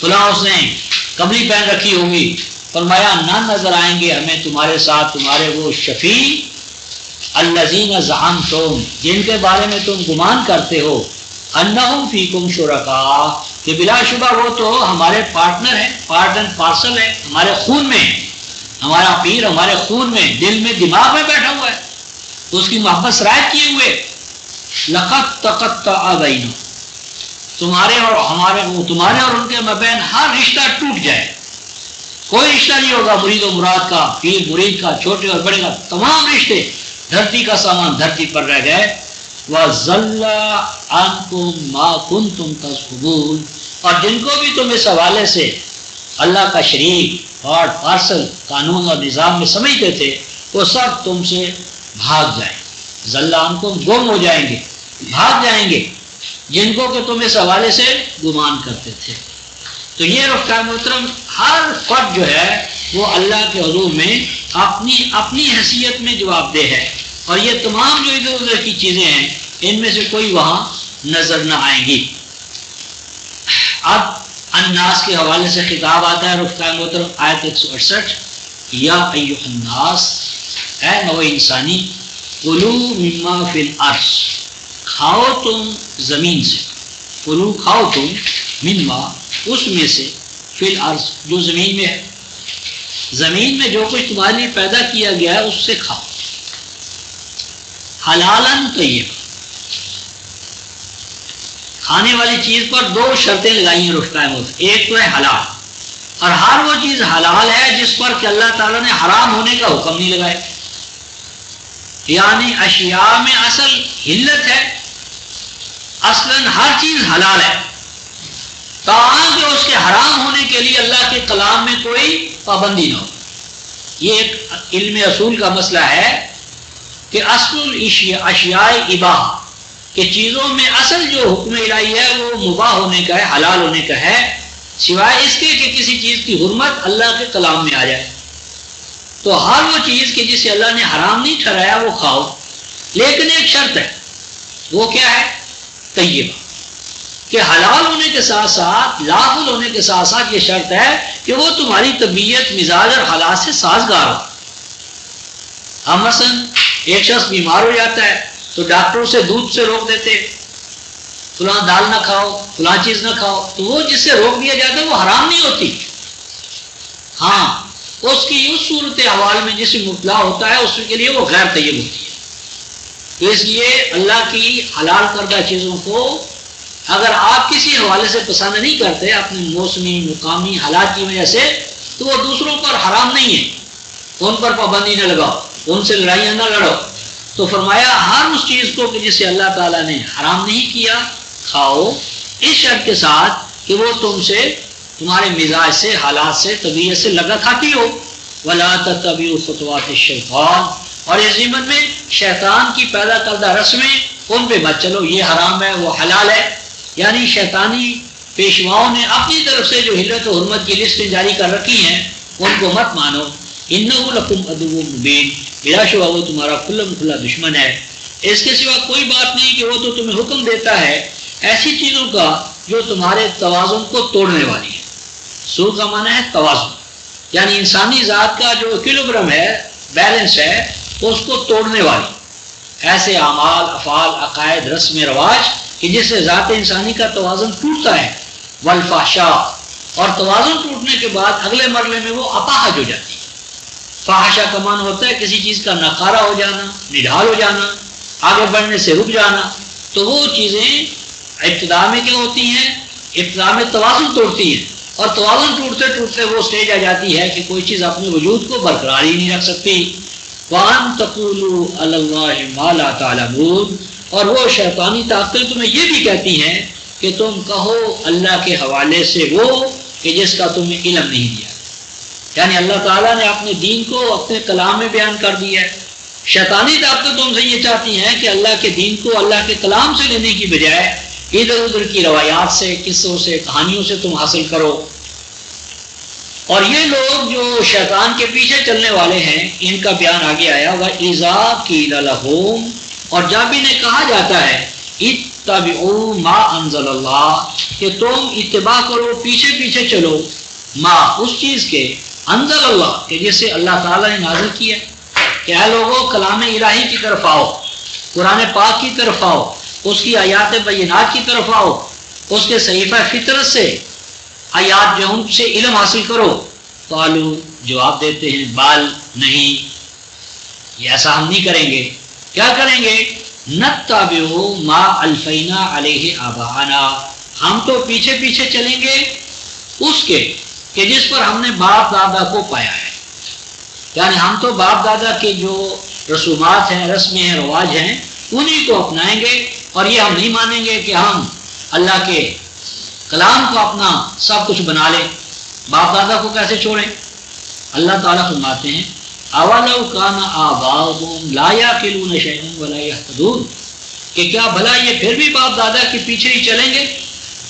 فلاں اس نے کملی پہن رکھی ہوگی. فرمایا نہ نظر آئیں گے ہمیں تمہارے ساتھ تمہارے وہ شفیع الذین زعمتم، جن کے بارے میں تم گمان کرتے ہو، انہم فیکم شرکاء، کہ بلا شبہ وہ تو ہمارے پارٹنر ہیں، پارٹ اینڈ پارسل ہے، ہمارے خون میں، ہمارا پیر ہمارے خون میں، دل میں، دماغ میں بیٹھا ہوا ہے، تو اس کی محبت سرایت کیے ہوئے. لقد تقطع بینہ، تمہارے اور ان کے مابین ہر رشتہ ٹوٹ جائے، کوئی رشتہ نہیں ہوگا مرید و مراد کا، پیر مرید کا، چھوٹے اور بڑے کا، تمام رشتے دھرتی کا سامان دھرتی پر رہ گئے. وَذَلَّ عَنْكُمْ مَا كُنْتُمْ تَزْعُمُونَ، اور جن کو بھی تم اس حوالے سے اللہ کا شریک، پارٹ پارسل، قانون اور نظام میں سمجھتے تھے، وہ سب تم سے بھاگ جائیں. ذَلَّ عَنْكُمْ، گم ہو جائیں گے، بھاگ جائیں گے، جن کو کہ تم اس حوالے سے گمان کرتے تھے. تو یہ رفقا محترم ہر فرد جو ہے وہ اللہ کے حضور میں اپنی حیثیت میں جواب دہ ہے، اور یہ تمام جو ادھر ادھر کی چیزیں ہیں ان میں سے کوئی وہاں نظر نہ آئیں گی. اب الناس کے حوالے سے خطاب آتا ہے رفقا محترم، آیت 168، یا ایھا الناس، اے نوع انسانی، کلوا مما فی الارض، کھاؤ تم زمین سے، کلو کھاؤ تم مما، اس میں سے، فی الارض، جو زمین میں ہے، زمین میں جو کچھ تمہارے لیے پیدا کیا گیا ہے اس سے کھاؤ، حلالن طیبا. کھانے والی چیز پر دو شرطیں لگائی ہیں رفقا محترم، ایک تو ہے حلال، اور ہر وہ چیز حلال ہے جس پر کہ اللہ تعالیٰ نے حرام ہونے کا حکم نہیں لگائے. یعنی اشیاء میں اصل حلت ہے، اصلاً ہر چیز حلال ہے، تاکہ اس کے حرام ہونے کے لیے اللہ کے کلام میں کوئی پابندی نہ ہو. یہ ایک علم اصول کا مسئلہ ہے کہ اصل اشیاء اباحہ، کہ چیزوں میں اصل جو حکم الہی ہے وہ مباح ہونے کا ہے، حلال ہونے کا ہے، سوائے اس کے کہ کسی چیز کی حرمت اللہ کے کلام میں آ جائے. تو ہر وہ چیز کہ جسے اللہ نے حرام نہیں ٹھہرایا وہ کھاؤ، لیکن ایک شرط ہے، وہ کیا ہے؟ طیبہ، کہ حلال ہونے کے ساتھ ساتھ، لافظ ہونے کے ساتھ ساتھ یہ شرط ہے کہ وہ تمہاری طبیعت، مزاج اور حالات سے سازگار ہو. ہم مثلاً ایک شخص بیمار ہو جاتا ہے تو ڈاکٹروں سے دودھ سے روک دیتے، فلاں دال نہ کھاؤ، فلاں چیز نہ کھاؤ، تو وہ جس سے روک دیا جاتا ہے وہ حرام نہیں ہوتی. ہاں، اس کی اس صورت حوال میں جس میں مبتلا ہوتا ہے اس کے لیے وہ غیر طیب ہوتی ہے. تو اس لیے اللہ کی حلال کردہ چیزوں کو اگر آپ کسی حوالے سے پسند نہیں کرتے اپنے موسمی مقامی حالات کی وجہ سے، تو وہ دوسروں پر حرام نہیں ہے، ان پر پابندی نہ لگاؤ، ان سے لڑائیاں نہ لڑو. تو فرمایا ہر اس چیز کو کہ جسے اللہ تعالیٰ نے حرام نہیں کیا کھاؤ، اس شرط کے ساتھ کہ وہ تم سے، تمہارے مزاج سے، حالات سے، طبیعت سے لگا کھاتی ہو. وَلَا تَتَّبِعُوا خُطُوَاتِ الشَّيْطَانِ، اور اس ضمن میں شیطان کی پیدا کردہ رسمیں ان پہ مت چلو، یہ حرام ہے وہ حلال ہے. یعنی شیطانی پیشواؤں نے اپنی طرف سے جو حلت و حرمت کی لسٹیں جاری کر رکھی ہیں ان کو مت مانو. انہ لکم عدو مبین، بلا شبہ وہ تمہارا کھلم کھلا دشمن ہے. اس کے سوا کوئی بات نہیں کہ وہ تو تمہیں حکم دیتا ہے ایسی چیزوں کا جو تمہارے توازن کو توڑنے والی ہے. سو کا معنی ہے توازن، یعنی انسانی ذات کا جو ایکویلیبرم ہے، بیلنس ہے، اس کو توڑنے والی ایسے اعمال، افعال، عقائد، رسم رواج کہ جس سے ذات انسانی کا توازن ٹوٹتا ہے. والفحشاء، اور توازن ٹوٹنے کے بعد اگلے مرحلے میں وہ اپاہج ہو جاتی ہے. فحشاء کا معنی ہوتا ہے کسی چیز کا نکارہ ہو جانا، نڈھال ہو جانا، آگے بڑھنے سے رک جانا. تو وہ چیزیں ابتدا میں کیا ہوتی ہیں؟ ابتدا میں توازن توڑتی ہیں، اور توازن ٹوٹتے ٹوٹتے وہ سٹیج آ جاتی ہے کہ کوئی چیز اپنے وجود کو برقرار ہی نہیں رکھ سکتی. وَأَن تَقُولُوا عَلَى اللَّهِ مَا لَا تَعْلَمُونَ، اور وہ شیطانی طاقتیں تمہیں یہ بھی کہتی ہیں کہ تم کہو اللہ کے حوالے سے وہ کہ جس کا تمہیں علم نہیں دیا. یعنی اللہ تعالیٰ نے اپنے دین کو اپنے کلام میں بیان کر دیا ہے. شیطانی طاقتیں تم سے یہ چاہتی ہیں کہ اللہ کے دین کو اللہ کے کلام سے لینے کی بجائے ادھر ادھر کی روایات سے، قصوں سے، کہانیوں سے تم حاصل کرو. اور یہ لوگ جو شیطان کے پیچھے چلنے والے ہیں ان کا بیان آگے آیا. وَإِذَا قِيلَ لَهُمْ، اور جب انہیں کہا جاتا ہے اتبعوا ما انزل اللہ، کہ تم اتباع کرو، پیچھے پیچھے چلو، ما اس چیز کے، انزل اللہ کہ جسے اللہ تعالیٰ نے نازل کیا. کہ اے لوگوں کلام الہی کی طرف آؤ، قرآن پاک کی طرف آؤ، اس کی آیات بینات کی طرف آؤ، اس کے صحیفہ فطرت سے آیات جو ان سے علم حاصل کرو. قالوا، جواب دیتے ہیں، بال نہیں، یہ ایسا ہم نہیں کریں گے. کیا کریں گے؟ نتبع ما الفینا علیہ آباءنا، ہم تو پیچھے پیچھے چلیں گے اس کے کہ جس پر ہم نے باپ دادا کو پایا ہے. یعنی ہم تو باپ دادا کے جو رسومات ہیں، رسمیں ہیں، رواج ہیں، انہی کو اپنائیں گے. اور یہ ہم نہیں مانیں گے کہ ہم اللہ کے کلام کو اپنا سب کچھ بنا لیں. باپ دادا کو کیسے چھوڑیں؟ اللہ تعالیٰ فرماتے ہیں اولو کان آباؤہم لا یعقلون شیئا ولا یہتدون، کہ کیا بھلا یہ پھر بھی باپ دادا کے پیچھے ہی چلیں گے،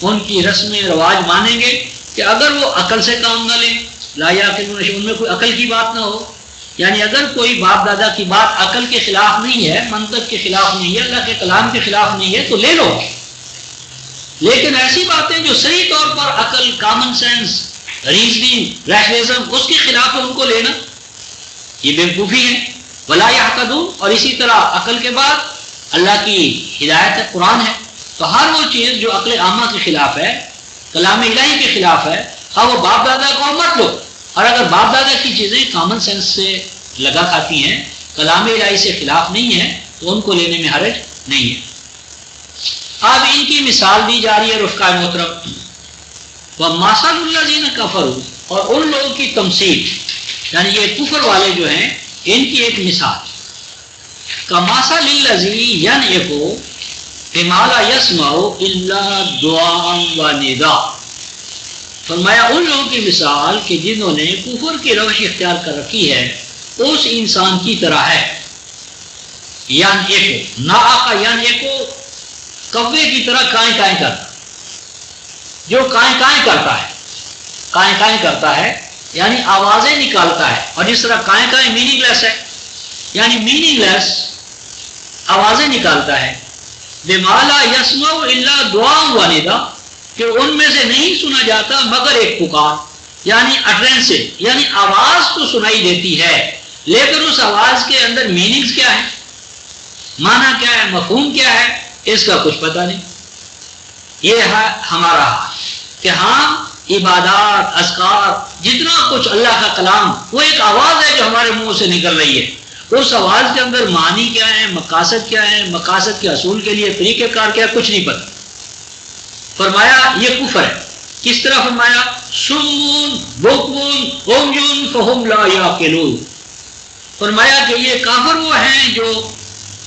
ان کی رسم رواج مانیں گے کہ اگر وہ عقل سے کام نہ لیں. لا یعقلون شیئا، ان میں کوئی عقل کی بات نہ ہو. یعنی اگر کوئی باپ دادا کی بات عقل کے خلاف نہیں ہے، منطق کے خلاف نہیں ہے، اللہ کے کلام کے خلاف نہیں ہے تو لے لو. لیکن ایسی باتیں جو صحیح طور پر عقل، کامن سینس، ریزننگ، ریشنلزم اس کے خلاف ہے، ان کو لینا یہ بیوقوفی ہے. ولا یہتدون، اور اسی طرح عقل کے بعد اللہ کی ہدایت ہے، قرآن ہے. تو ہر وہ چیز جو عقل عامہ کے خلاف ہے، کلام الہی کے خلاف ہے، ہاں وہ باپ دادا کو مت لو. اور اگر باپ دادا کی چیزیں کامن سینس سے لگا کھاتی ہیں، کلام الہی سے خلاف نہیں ہے، تو ان کو لینے میں حرج نہیں ہے. اب ان کی مثال دی جا رہی ہے رفقاء محترم. وَمَثَلُ الَّذِينَ كَفَرُوا، اور ان لوگوں کی تمثیل، یعنی یہ کفر والے جو ہیں ان کی ایک مثال. كَمَثَلِ الَّذِي يَنْعِقُ بِمَا لَا يَسْمَعُ إِلَّا دُعَاءً وَنِدَاءً. فرمایا ان لوگوں کی مثال کہ جنہوں نے کفر کی روش اختیار کر رکھی ہے اس انسان کی طرح ہے. يَنْعِقُ، نَعَقَ يَنْعِقُ، کوے کی طرح کائیں کائیں کرتا، جو کائیں کائیں کرتا ہے، کائیں کائیں کرتا ہے یعنی آوازیں نکالتا ہے. اور جس طرح کائیں کائیں میننگ لیس ہے، یعنی میننگ لیس آوازیں نکالتا ہے. بِمَا لَا يَسْمَعُ إِلَّا دُعَاءً وَنِدَاءً، کہ ان میں سے نہیں سنا جاتا مگر ایک پکار، یعنی اٹرنس، یعنی آواز تو سنائی دیتی ہے لیکن اس آواز کے اندر میننگز کیا ہے، معنی کیا ہے، مفہوم کیا ہے، اس کا کچھ پتہ نہیں. یہ ہے ہمارا حال کہ ہم عبادات، اذکار، جتنا کچھ اللہ کا کلام، وہ ایک آواز ہے جو ہمارے منہ سے نکل رہی ہے. اس آواز کے اندر معنی کیا ہے، مقاصد کیا ہے، مقاصد کے حصول کے لیے طریقہ کار کیا ہے، کچھ نہیں پتہ. فرمایا یہ کفر ہے. کس طرح فرمایا؟ سمون بکمون عمین فہم لا یعقلون. فرمایا کہ یہ کافر وہ ہیں جو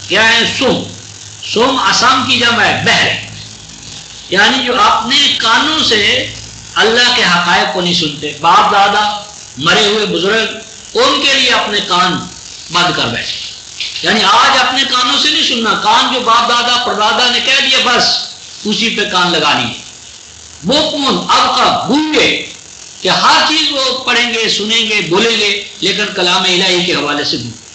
کیا ہے، سم اسام کی جمع ہے، بہر، یعنی جو اپنے کانوں سے اللہ کے حقائق کو نہیں سنتے. باپ دادا، مرے ہوئے بزرگ، ان کے لیے اپنے کان بند کر بیٹھے. یعنی آج اپنے کانوں سے نہیں سننا، کان جو باپ دادا پردادا نے کہہ دیا بس اسی پہ کان لگا لیے. بوکمن ابقا گونگے کہ ہر چیز وہ پڑھیں گے سنیں گے بولیں گے لیکن کلام الہی کے حوالے سے گونگے.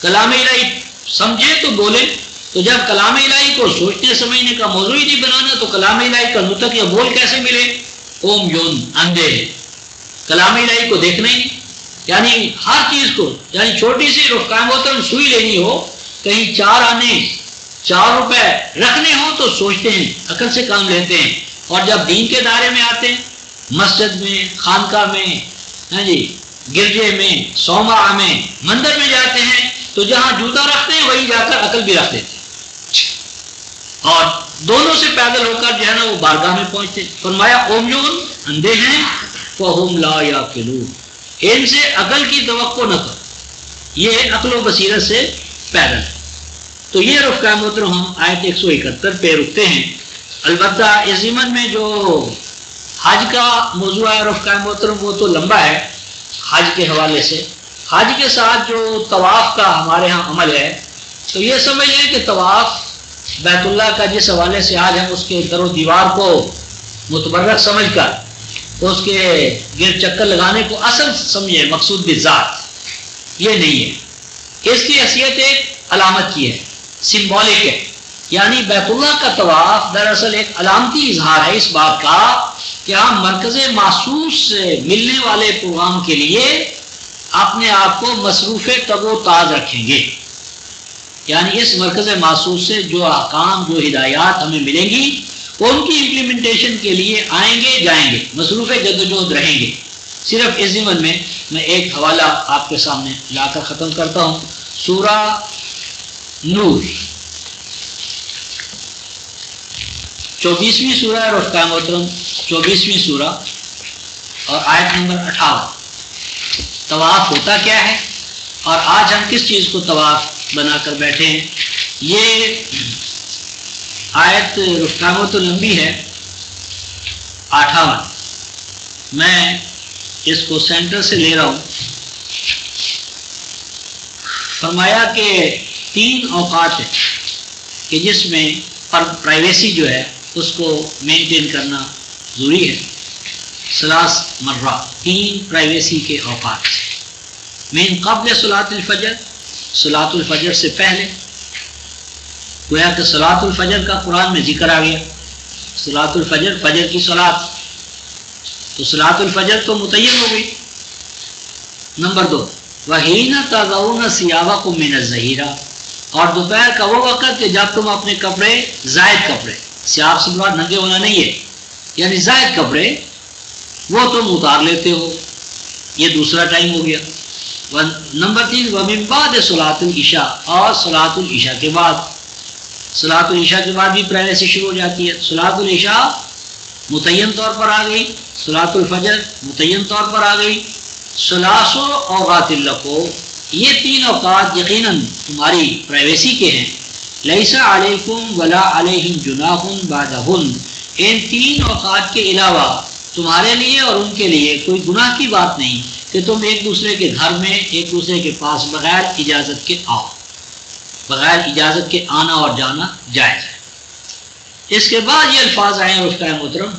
کلام الہی سمجھے تو بولے. تو جب کلام الہی کو سوچنے سمجھنے کا موضوع ہی نہیں بنانا تو کلام الہی کا نطق یا بول کیسے ملے؟ اوم یون اندھے ہیں، کلام الہی کو دیکھنا ہی نہیں. یعنی ہر چیز کو، یعنی چھوٹی سی رفقائے محترم سوئی لینی ہو، کہیں 4 آنے 4 روپے رکھنے ہوں تو سوچتے ہیں، عقل سے کام لیتے ہیں. اور جب دین کے دائرے میں آتے ہیں، مسجد میں، خانقاہ میں، ہاں جی، گرجے میں، صومعہ میں، مندر میں جاتے ہیں تو جہاں جوتا رکھتے ہیں وہیں جا کر عقل بھی رکھ دیتے ہیں اور دونوں سے پیدل ہو کر جو ہے نا وہ بارگاہ میں پہنچتے. فرمایا اومیون اندھے ہیں فہم لا یعقلون، ان سے عقل کی توقع نہ کرو، یہ عقل و بصیرت سے پیدل ہے. تو یہ رفقۂ محترم ہم آیت 171 پہ رکتے ہیں. البتہ اس ضمن میں جو حج کا موضوع ہے رفقۂ محترم وہ تو لمبا ہے حج کے حوالے سے. حج کے ساتھ جو طواف کا ہمارے ہاں عمل ہے تو یہ سمجھ لیں کہ طواف بیت اللہ کا جس حوالے سے آج ہم اس کے در و دیوار کو متبرک سمجھ کر اس کے گرد چکر لگانے کو اصل سمجھے مقصود بذات، یہ نہیں ہے. اس کی حیثیت ایک علامت کی ہے، سمبولک ہے. یعنی بیت اللہ کا طواف دراصل ایک علامتی اظہار ہے اس بات کا کہ ہم مرکز محسوس سے ملنے والے پروگرام کے لیے اپنے آپ کو مصروف تگ و تاز رکھیں گے. یعنی اس مرکز محسوس سے جو احکام جو ہدایات ہمیں ملیں گی ان کی امپلیمنٹیشن کے لیے آئیں گے جائیں گے، مصروف جدوجہد رہیں گے. صرف اس ضمن میں ایک حوالہ آپ کے سامنے لا کر ختم کرتا ہوں. سورہ نور 24ویں سورہ ہے رفقۂ محترم، 24ویں سورہ اور آیت نمبر 58. طواف ہوتا کیا ہے اور آج ہم کس چیز کو طواف بنا کر بیٹھے ہیں؟ یہ آیت رفقۂ محترم لمبی ہے 58. میں اس کو سینٹر سے لے رہا ہوں. فرمایا کہ 3 اوقات ہیں کہ جس میں پرائیویسی جو ہے اس کو مینٹین کرنا ضروری ہے. 3 مرہ 3 پرائیویسی کے اوقات من قبل صلاۃ الفجر، صلاۃ الفجر سے پہلے. گویا کہ صلاۃ الفجر کا قرآن میں ذکر آ گیا. صلاۃ الفجر، فجر کی صلاۃ، تو صلاۃ الفجر تو متعین ہو گئی. نمبر 2 وحین تضعون ثیابکم من الظہیرہ، اور دوپہر کا وہ وقت کہ جب تم اپنے کپڑے، زائد کپڑے، سیاب سے مراد ننگے ہونا نہیں ہے، یعنی زائد کپڑے وہ تم اتار لیتے ہو. یہ دوسرا ٹائم ہو گیا. نمبر 3 ومن بعد صلاۃ العشاء، اور صلاۃ العشاء کے بعد. صلاۃ العشاء کے بعد بھی پرائیویسی شروع ہو جاتی ہے. صلاۃ العشاء متعین طور پر آ گئی، صلاۃ الفجر متعین طور پر آ گئی. ثلاث اوقات لکم، یہ 3 اوقات یقیناً تمہاری پرائیویسی کے ہیں. لیس علیکم ولا علیہم جناح بعدہن، ان 3 اوقات کے علاوہ تمہارے لیے اور ان کے لیے کوئی گناہ کی بات نہیں کہ تم ایک دوسرے کے گھر میں ایک دوسرے کے پاس بغیر اجازت کے آؤ. بغیر اجازت کے آنا اور جانا جائز ہے. اس کے بعد یہ الفاظ آئے ہیں رفقۂ محترم،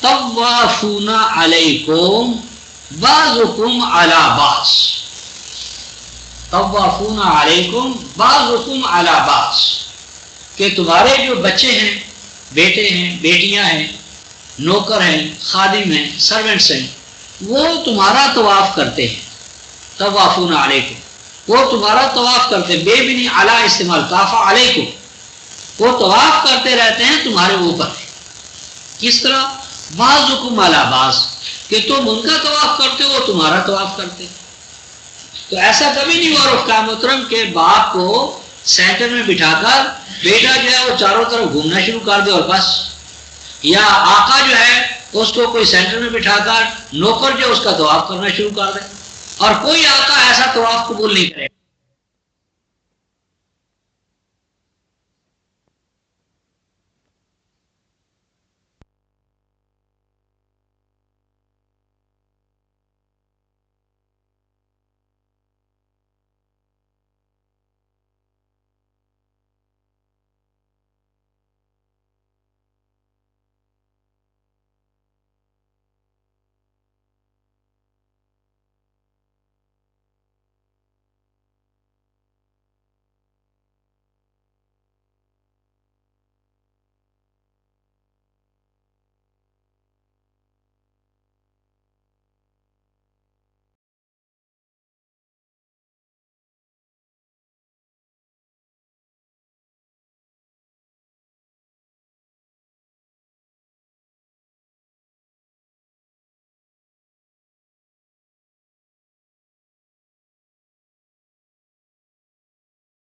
طوافون علیکم بعضکم علی بعض. طوافون علیکم بعضکم علی بعض، کہ تمہارے جو بچے ہیں، بیٹے ہیں، بیٹیاں ہیں، نوکر ہیں، خادم ہیں، سرونٹس ہیں، وہ تمہارا طواف کرتے ہیں. طوافون علیکم، وہ تمہارا طواف کرتے ہیں. بے بنی علی استعمال، طاف علیکم، وہ طواف کرتے رہتے ہیں تمہارے اوپر. کس طرح؟ بعضکم علی بعض، کہ تم ان کا طواف کرتے ہو وہ تمہارا طواف کرتے. تو ایسا کبھی نہیں ہوا رفقۂ محترم کہ باپ کو سینٹر میں بٹھا کر بیٹا جو ہے وہ چاروں طرف گھومنا شروع کر دے اور بس، یا آقا جو ہے اس کو کوئی سینٹر میں بٹھا کر نوکر جو اس کا طواف کرنا شروع کر دے. اور کوئی آقا ایسا طواف قبول نہیں کرے.